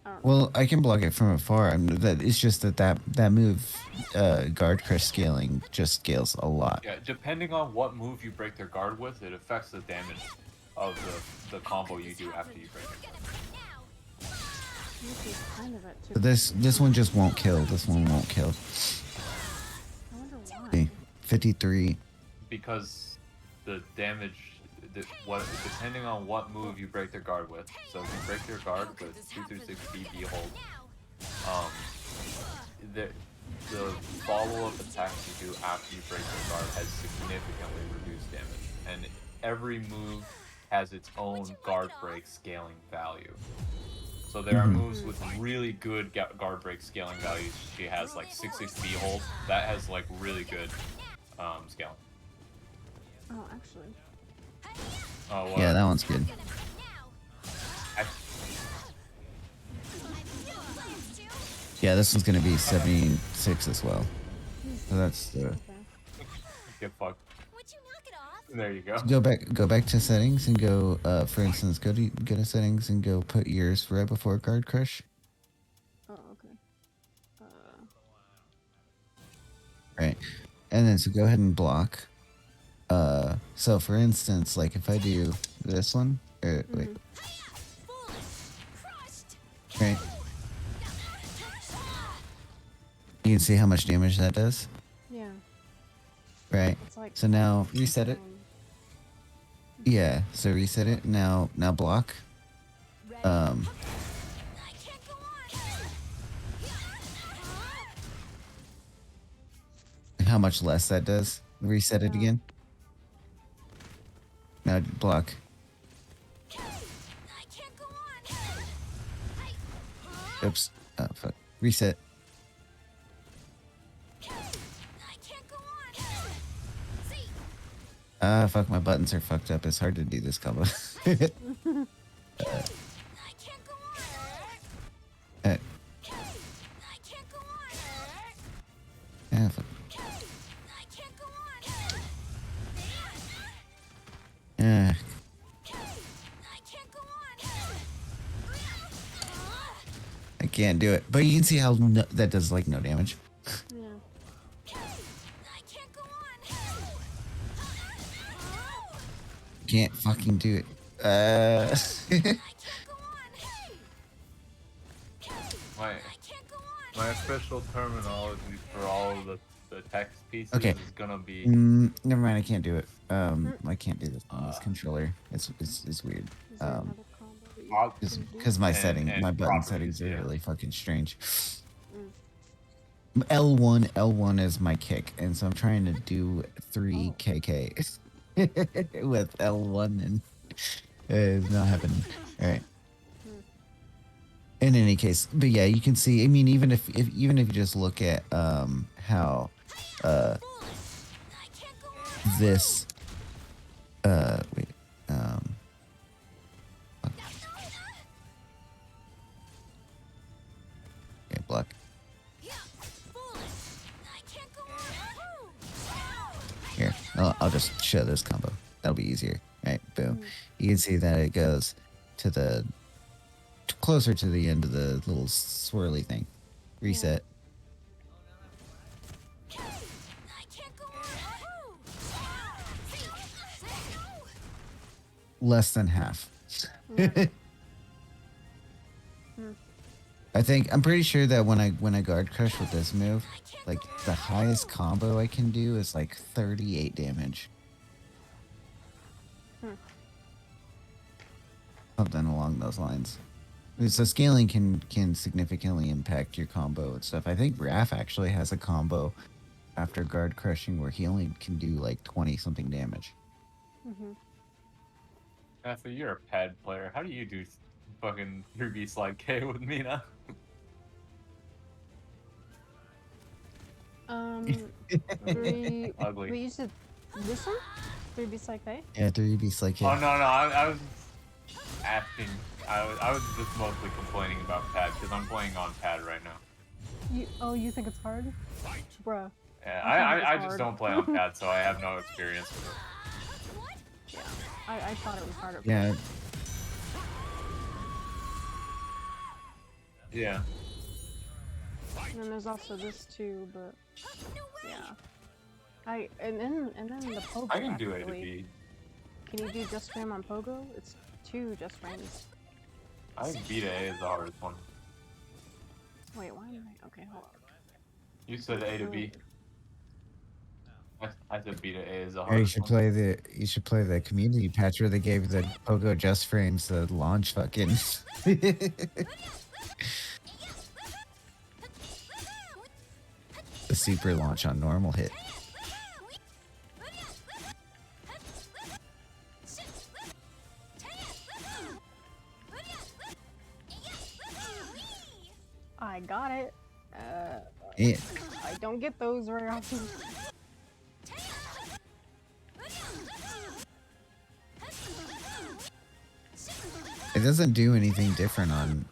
I don't know. Well, I can block it from afar. It's just that move, guard crush scaling just scales a lot. Yeah, depending on what move you break their guard with, it affects the damage of the combo you do after you break their guard. This is kind of at But this one just won't kill. This one won't kill. I wonder why. Okay, 53. Because the damage, depending on what move you break their guard with. So if you break their guard with 2 through 6 BB hold, the follow-up attacks you do after you break their guard has significantly reduced damage, and every move has its own guard break scaling value. So there are moves with really good guard break scaling values. She has like 6-6 B hold. That has like really good scaling. Oh, actually. Oh, Yeah, that one's good. I, Yeah, this one's gonna be 76 as well. So that's the. Okay. get fucked. Would you knock it off? There you go. Go back to settings and go. For instance, go to settings and go put yours right before guard crush. Oh, okay. Right, and then so go ahead and block. So for instance, like if I do this one, wait, right, you can see how much damage that does, Yeah. right? It's like So now reset it. um, Yeah, so reset it now. Now block. I can't go on. How much less that does? Reset it Yeah. again. Now block. I can't go on. Oops. Oh fuck. Reset. I can't go on. See, Fuck. My buttons are fucked up. It's hard to do this combo. I can't go on. uh, I can't go on. fuck. I can't go on. Uh, I can't go on. I can't do it. But you can see how that does like no damage. yeah. I can't go on. Can't fucking do it. I can't go on. My I can't go on. my official terminology for all of the text pieces Okay. is gonna be Never mind. I can't do it. I can't do this on this controller. It's weird. Is there another combo that you I'll- can do? Because my And my button properties, settings are yeah. really fucking strange. Mm. L1 is my kick, and so I'm trying to do 3 Oh. KK with L1, and it's not happening. All right. In any case, but yeah, you can see. I mean, even if you just look at how I can't go on. this wait okay, block. I can't go on. Here, I'll just show this combo. That'll be easier. Right, boom. You can see that it goes to the closer to the end of the little swirly thing. Reset. I can't go on. Less than half. Yeah. I'm pretty sure that when I guard crush with this move, like the highest combo I can do is like 38 damage. Something along those lines. So scaling can significantly impact your combo and stuff. I think Raph actually has a combo after guard crushing where he only can do like 20 something damage. Mm-hmm. Matthew, you're a pad player. How do you do fucking 3B slide K with Mina. Three. Ugly. Wait, you said this one? 3B Psych A? Yeah, 3B Slake. Oh no, I was asking. I was just mostly complaining about pad because I'm playing on pad right now. You think it's hard? Bruh. Yeah, I think I it's just hard. don't play on pad, so I have no experience with it. Yeah. I thought it was hard at first. Yeah, Yeah. And then there's also this too, but yeah. And then the pogo. I can do A to actually. B. Can you do just frame on pogo? It's 2 just frames. I think B to A is the hardest one. Wait, why am I? Okay, hold on. You said A to B. I said B to A is the or hardest one. you should play the community patch where they gave the Pogo Just Frames the launch fucking. The super launch on normal hit. I got it. Yeah. I don't get those very often. It doesn't do anything different on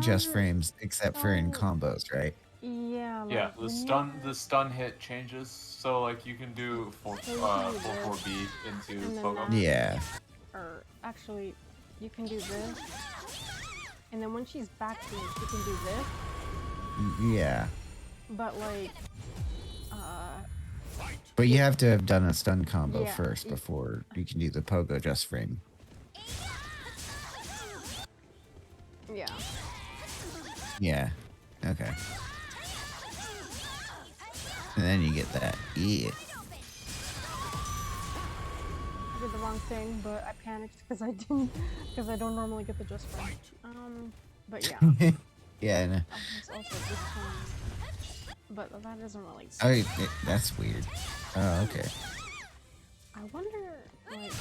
Just Um, Frames except for in so- combos, right? Yeah. Yeah, like, the when you- stun hit changes, so like you can do 4-4-B into And then Pogo. that- Yeah. Or actually, you can do this, and then when she's back to it, you can do this. Yeah. But like, But you have to have done a stun combo Yeah, first y- before you can do the Pogo Just Frame. yeah. Yeah. Okay. And then you get that. Yeah. I did the wrong thing, but I panicked because I didn't, because I don't normally get the just frame. But yeah. Yeah, I know. There's also this one, but that isn't really. Oh, that's weird. Oh, okay. I wonder, like.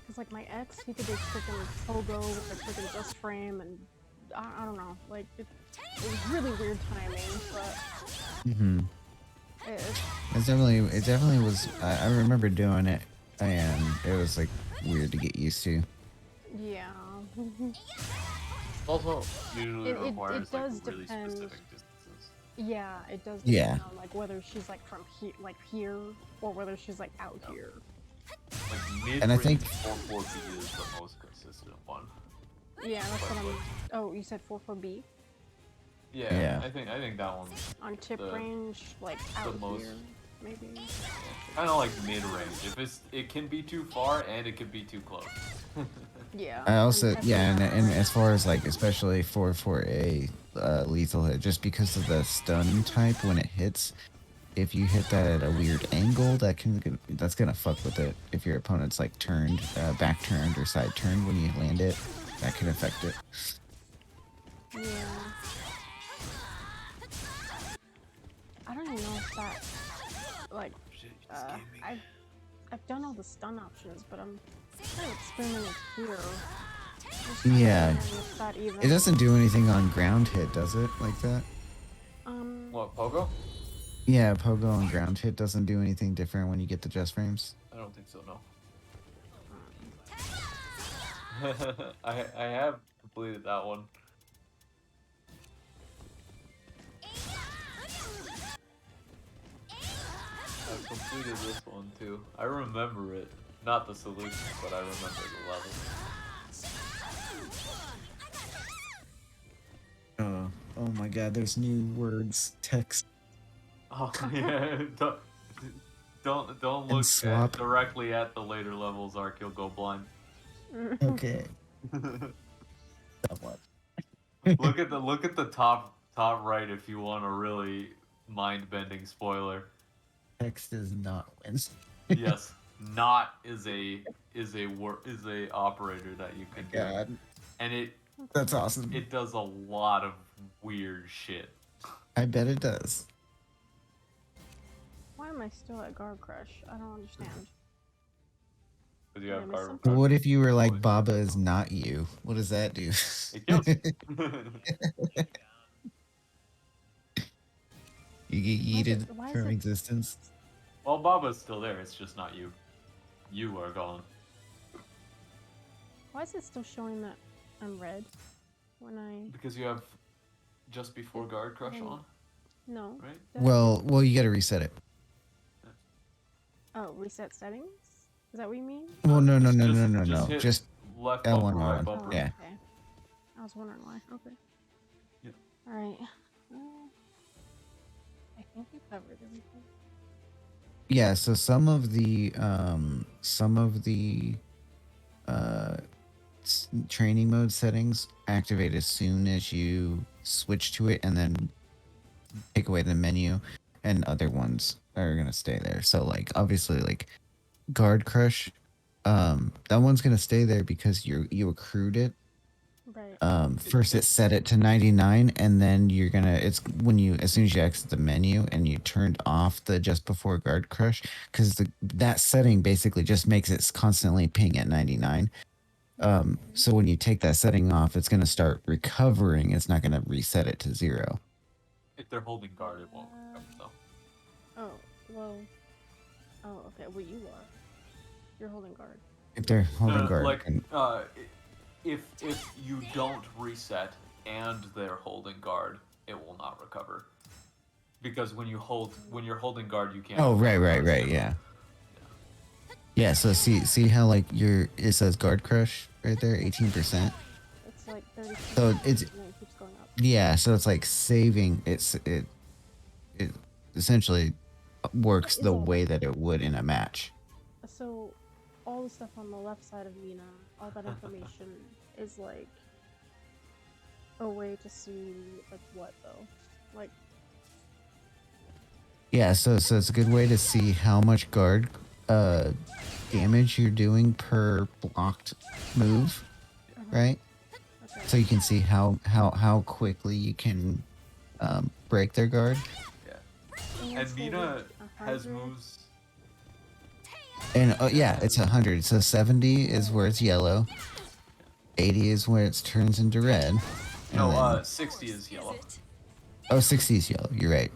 Cause like my ex, he could do freaking pogo with like freaking just frame, and I don't know, like it was really weird timing, but Mm-hmm. it, It definitely was. I remember doing it, and it was like weird to get used to. yeah. Also, usually It requires like does really depend. specific distances. Yeah, it does Yeah. depend on like whether she's like from here, or whether she's like out here. Like mid And I think- 4-4-B is the most consistent one. Yeah, that's what I'm. Oh, you said 4-4-B Yeah, Yeah. I think that one's on tip The- range, like out most- here, maybe. kind of like mid range. It can be too far and it can be too close. Yeah. I also, I'm yeah, and, definitely and not as far as like, especially for a lethal hit, just because of the stun type when it hits, if you hit that at a weird angle, that's gonna fuck with it. If your opponent's like turned, back turned or side turned when you land it, that can affect it. Yeah. I don't even know if that, like, Shit, you just gave me- I've done all the stun options, but I'm kind of experimenting here. Just Yeah. wondering if that even, It doesn't do anything on ground hit, does it? Like that? What, Pogo? Yeah, Pogo on ground hit doesn't do anything different when you get the just frames. I don't think so, no. I have completed that one. I've completed this one too. I remember it. Not the solution, but I remember the level. Oh my god, there's new words, text. Oh yeah, don't look swap. directly at the later levels, Ark. You'll go blind. Okay. look at the top right if you want a really mind bending spoiler. Text is not wins. Yes. not is a operator that you can do, God, and that's awesome. it does a lot of weird shit. I bet it does. Why am I still at Guard Crush? I don't understand. Because you Did I have miss carbon something? What if you were like Always Baba do. is not you? What does that do? It kills you. You get yeeted Why is from it existence. Well, Baba's still there. It's just not you. You are gone. Why is it still showing that I'm red when I Because you have just before guard crush Mm. on, no? right? Did I- Well, you got to reset it. Oh, reset settings? Is that what you mean? Well, no, Just hit just left L1, bumper, right L1. bumper. Yeah. Okay. I was wondering why. Okay. Yeah. All right. I think we covered everything. Yeah, so some of the training mode settings activate as soon as you switch to it, and then take away the menu, and other ones are gonna stay there. So like obviously like guard crush, that one's gonna stay there because you accrued it. Right. First it set it to 99, and then you're gonna it's when you as soon as you exit the menu and you turned off the just before guard crush, because that setting basically just makes it constantly ping at 99. So when you take that setting off, it's gonna start recovering. It's not gonna reset it to 0. If they're holding guard, it won't recover, though. Oh, well. Oh, okay. Well, you are. You're holding guard. If they're holding guard, Like, and- if you don't reset and they're holding guard, it will not recover. Because when you're holding guard, you can't. oh right, yeah. Yeah, so see how like it says guard crush right there, 18%. It's like 30. So it's and then it keeps going up. yeah, so it's like saving it essentially works What is the all way that it would in a match. So, all the stuff on the left side of Mina, all that information is like a way to see like what though, like Yeah, so it's a good way to see how much guard damage you're doing per blocked move, right? okay. So you can see how quickly you can break their guard. And what's the Mina range? has 100? moves. And yeah, it's 100. So 70 is where it's yellow. 80 is where it turns into red. No, And then, 60 is yellow. oh, 60 is yellow. You're right.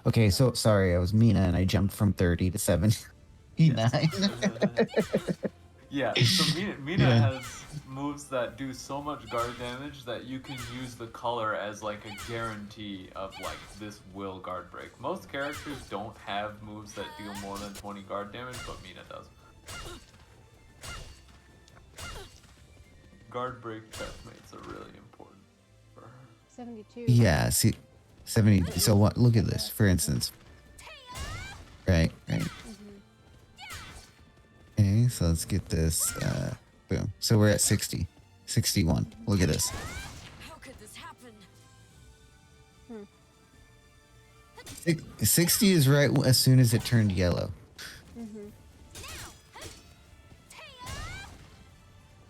Okay, so sorry, I was Mina and I jumped from 30 to 79. Yeah, so Mina Yeah. has moves that do so much guard damage that you can use the color as like a guarantee of like this will guard break. Most characters don't have moves that deal more than 20 guard damage, but Mina does. Guard break checkmates are really important for her. 72. Yeah, see, 70. So what? Look at this, for instance. Right. Mhm. Okay, so let's get this. Boom. So we're at 60. 61. Look at this. How could this happen? 60 is right as soon as it turned yellow. Mhm.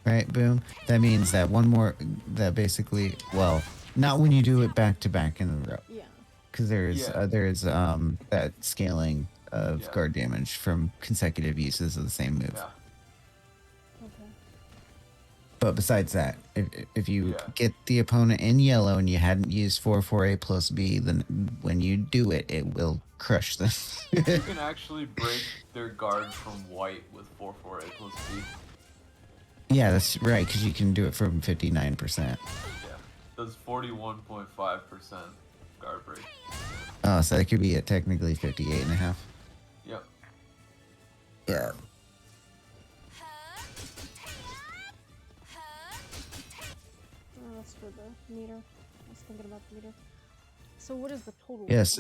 Right, boom. That means that one more, that basically, well, not when you do it back to back in a row. Yeah. Because there's that scaling of Yeah. guard damage from consecutive uses of the same move. Yeah. Okay. But besides that, if you Yeah. get the opponent in yellow and you hadn't used 4/4A plus B, then when you do it, it will crush them. You can actually break their guard from white with 4/4A plus B. Yeah, that's right, because you can do it from 59%. Yeah. Does 41.5% guard break. Oh, so that could be at technically 58.5. Yep. Yeah. Oh, that's for the meter. I was thinking about the meter. So what is the total? Yes.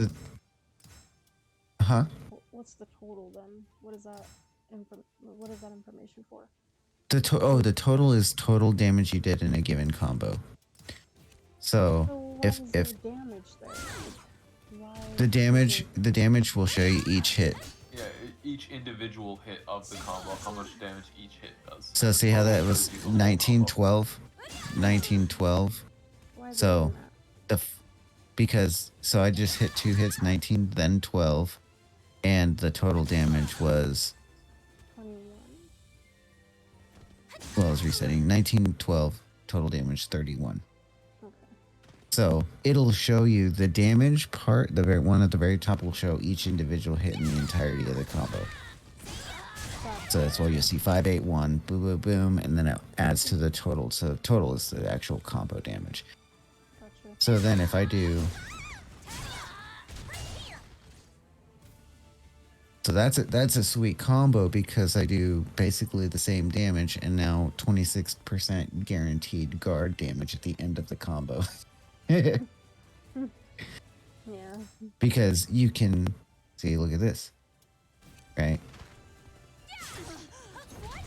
Huh? What's the total then? What is that? What is that information for? The total is total damage you did in a given combo. So So why if is there damage there? Why? the damage will show you each hit. Yeah, each individual hit of the combo, how much damage each hit does. So The see how total that shows was you the whole 1912, 1912. Why is it So doing that? because I just hit 2 hits, 19, then 12, and the total damage was 21. well, I was resetting 19, 12, total damage 31. Okay. So it'll show you the damage part. The very one at the very top will show each individual hit in the entirety of the combo. So that's why you see 581, boom, boom, boom, and then it adds to the total. So total is the actual combo damage. Gotcha. So then if I do, so that's a sweet combo because I do basically the same damage and now 26% guaranteed guard damage at the end of the combo. Yeah. Because you can see, look at this, right?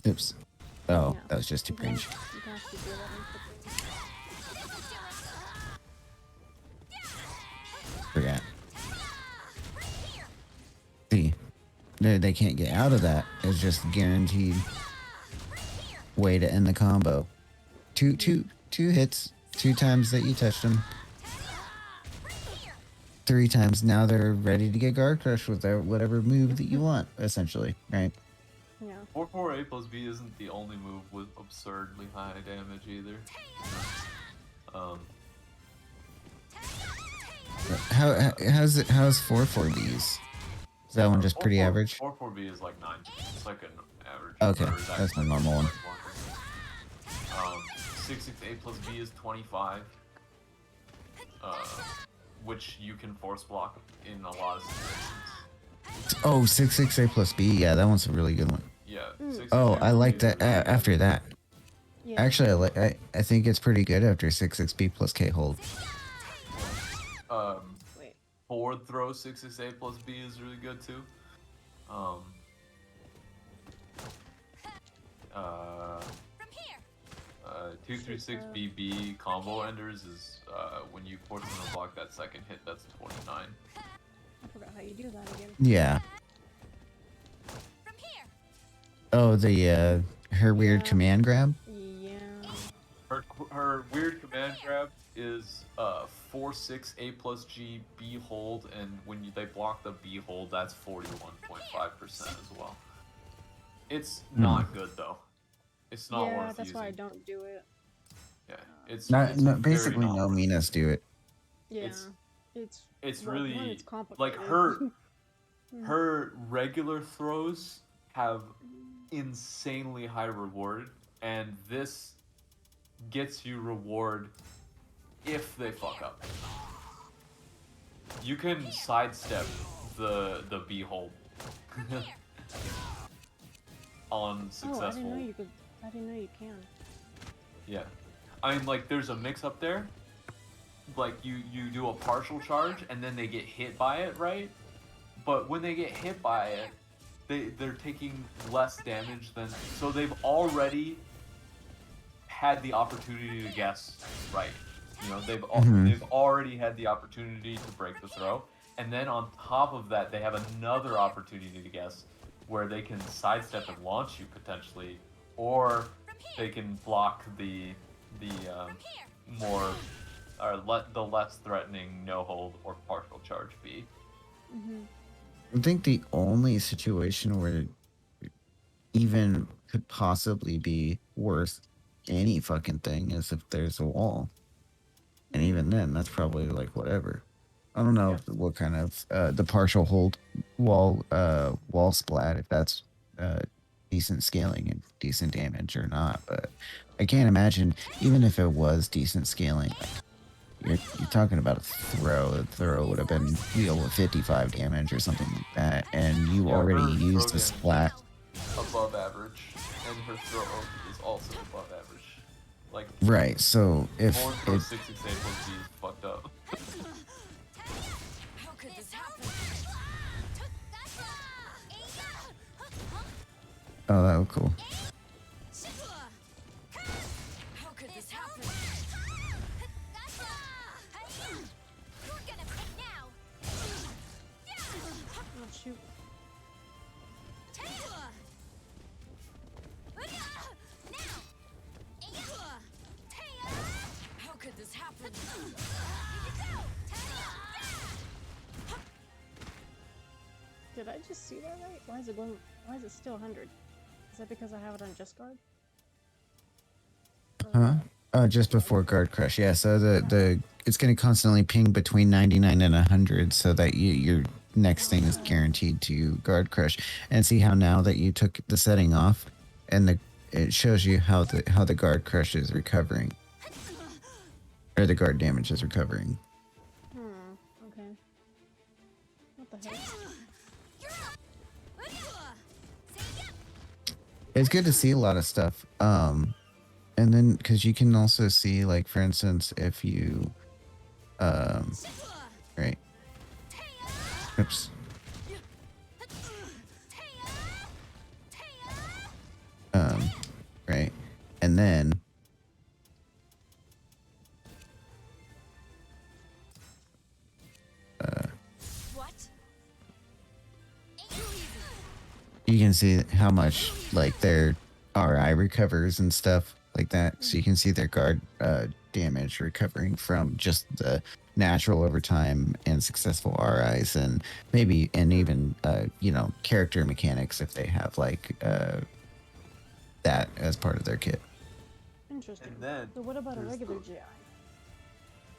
Oops. Oh, Yeah. that was just too cringe. You can actually do that in Forgot. See, they can't get out of that. It's just guaranteed way to end the combo. Two hits, 2 times that you touched them. 3 times now they're ready to get guard crush with their whatever move that you want, essentially, right? Yeah. 4/4 A plus B isn't the only move with absurdly high damage either. How's 4/4Bs? Is that one just pretty average? 4/4B is like 9. It's like an average. Okay, or is that's my actually normal one. like 6/6 A plus B is 25. Which you can force block in a lot of situations. Oh, 6/6 A plus B. Yeah, that one's a really good one. Yeah. Mm. 6/6 Oh, A I plus like B is that. really good. After that, Yeah. actually, I think it's pretty good after 6/6B plus K hold. Wait. Forward throw 6/6 A plus B is really good too. From here. 236 BB combo enders is when you force them to block that second hit, that's 29. I forgot how you do that again. Yeah. From here. Oh, the her weird Yeah. command grab. Yeah. Her weird command grab is 4/6 A plus G B hold, and when they block the B hold, that's 41.5% as well. It's not good though. It's not Yeah, worth that's using. why I don't do it. Yeah, it's Not, it's no, very basically not no worth it. Minas do it. Yeah. It's Well, one, really it's complicated. like her regular throws have insanely high reward, and this gets you reward if they fuck up. You can sidestep the B hold on Oh, successful. I didn't know you could. I didn't know you can. Yeah, I mean, like, there's a mix up there. Like, you do a partial charge, and then they get hit by it, right? But when they get hit by it, they're taking less damage than... So they've already had the opportunity to guess right. You know, they've already had the opportunity to break the throw. And then on top of that, they have another opportunity to guess where they can sidestep and launch you, potentially. Or they can block the more... or the less threatening no hold or partial charge B. I think the only situation where it even could possibly be worth any fucking thing is if there's a wall. And even then, that's probably like whatever. I don't know what kind of the partial hold wall splat, if that's decent scaling and decent damage or not. But I can't imagine, even if it was decent scaling, like, you're talking about a throw. The throw would have been 55 damage or something like that, and you already her used throw a splat. damage is above average, and her throw is also above average. Like, Right. So if forward throw 6/6 A plus B is fucked up. How could this happen? oh, that was cool. How could this happen? You're gonna pay now. Oh shoot. Did I just see that right? Why is it going? Why is it still 100? Is that because I have it on just guard? Huh? Just before guard crush. Yeah. So the it's going to constantly ping between 99 and 100, so that your next thing is guaranteed to guard crush. And see how now that you took the setting off, and it shows you how the guard crush is recovering, or the guard damage is recovering. Okay. What the heck? It's good to see a lot of stuff. And then because you can also see, like, for instance, if you right. Oops. Right. And then What? you can see how much, like, their RI recovers and stuff like that. So you can see their guard damage recovering from just the natural overtime and successful RIs, and maybe even character mechanics if they have like that as part of their kit. Interesting. And then So what about a there's regular the- GI?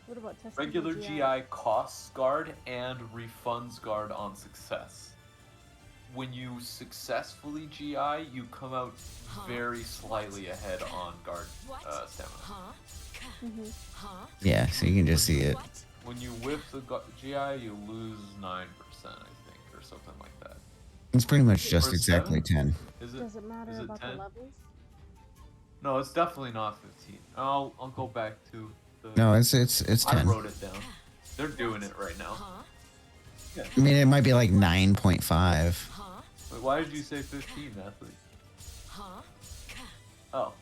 What about testing Regular the GI costs guard and refunds guard on success. When you successfully GI, you come out very slightly ahead on guard stamina. Yeah, so you can just see it. When you whiff the GI, you lose 9%, I think, or something like that. It's pretty much just Or exactly 7? 10. Is it? Does it matter is it about 10? the levels? No, it's definitely not 15. I'll go back to the. No, it's 10. I wrote it down. They're doing it right now. Yeah. I mean, it might be like 9.5. Wait, why did you say 15, Athlete? Oh.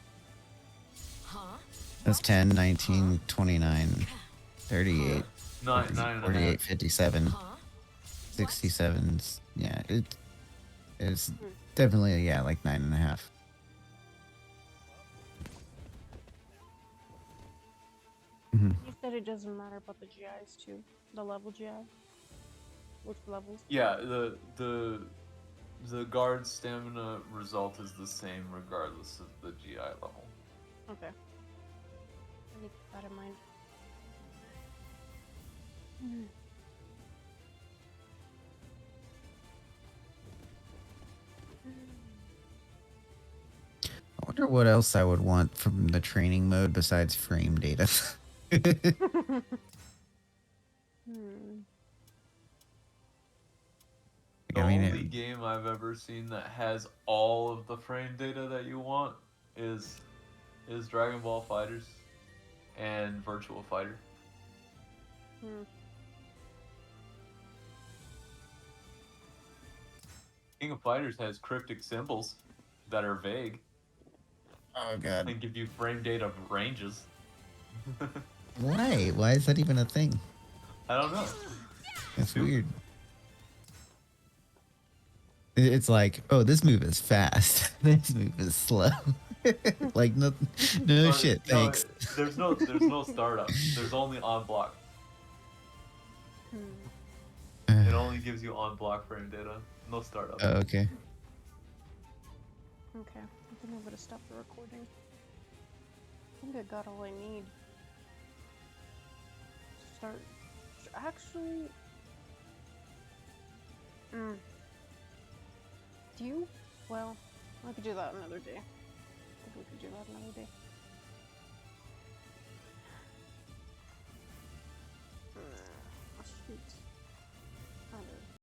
That's 10, 19, 29, 38, 9 48, 57, 67. Yeah, it's definitely, yeah, like 9.5. You said it doesn't matter about the GIs too. The level GI. Which levels? Yeah, the guard stamina result is the same regardless of the GI level. Okay. I need to keep that in mind. I wonder what else I would want from the training mode besides frame data. The I mean, only game I've ever seen that has all of the frame data that you want is Dragon Ball Fighters and Virtual Fighter. King of Fighters has cryptic symbols that are vague oh god. and give you frame data ranges. Why? Why is that even a thing? I don't know. That's weird. It's like, oh, this move is fast. This move is slow. Like, no Or- shit, no, thanks. there's no startup. There's only on block. It only gives you on block frame data. No startup. Oh, okay. Okay. I think I'm gonna stop the recording. I think I got all I need. Start. Actually. Do you? Well, I could do that another day. I think we could do that another day. Shoot.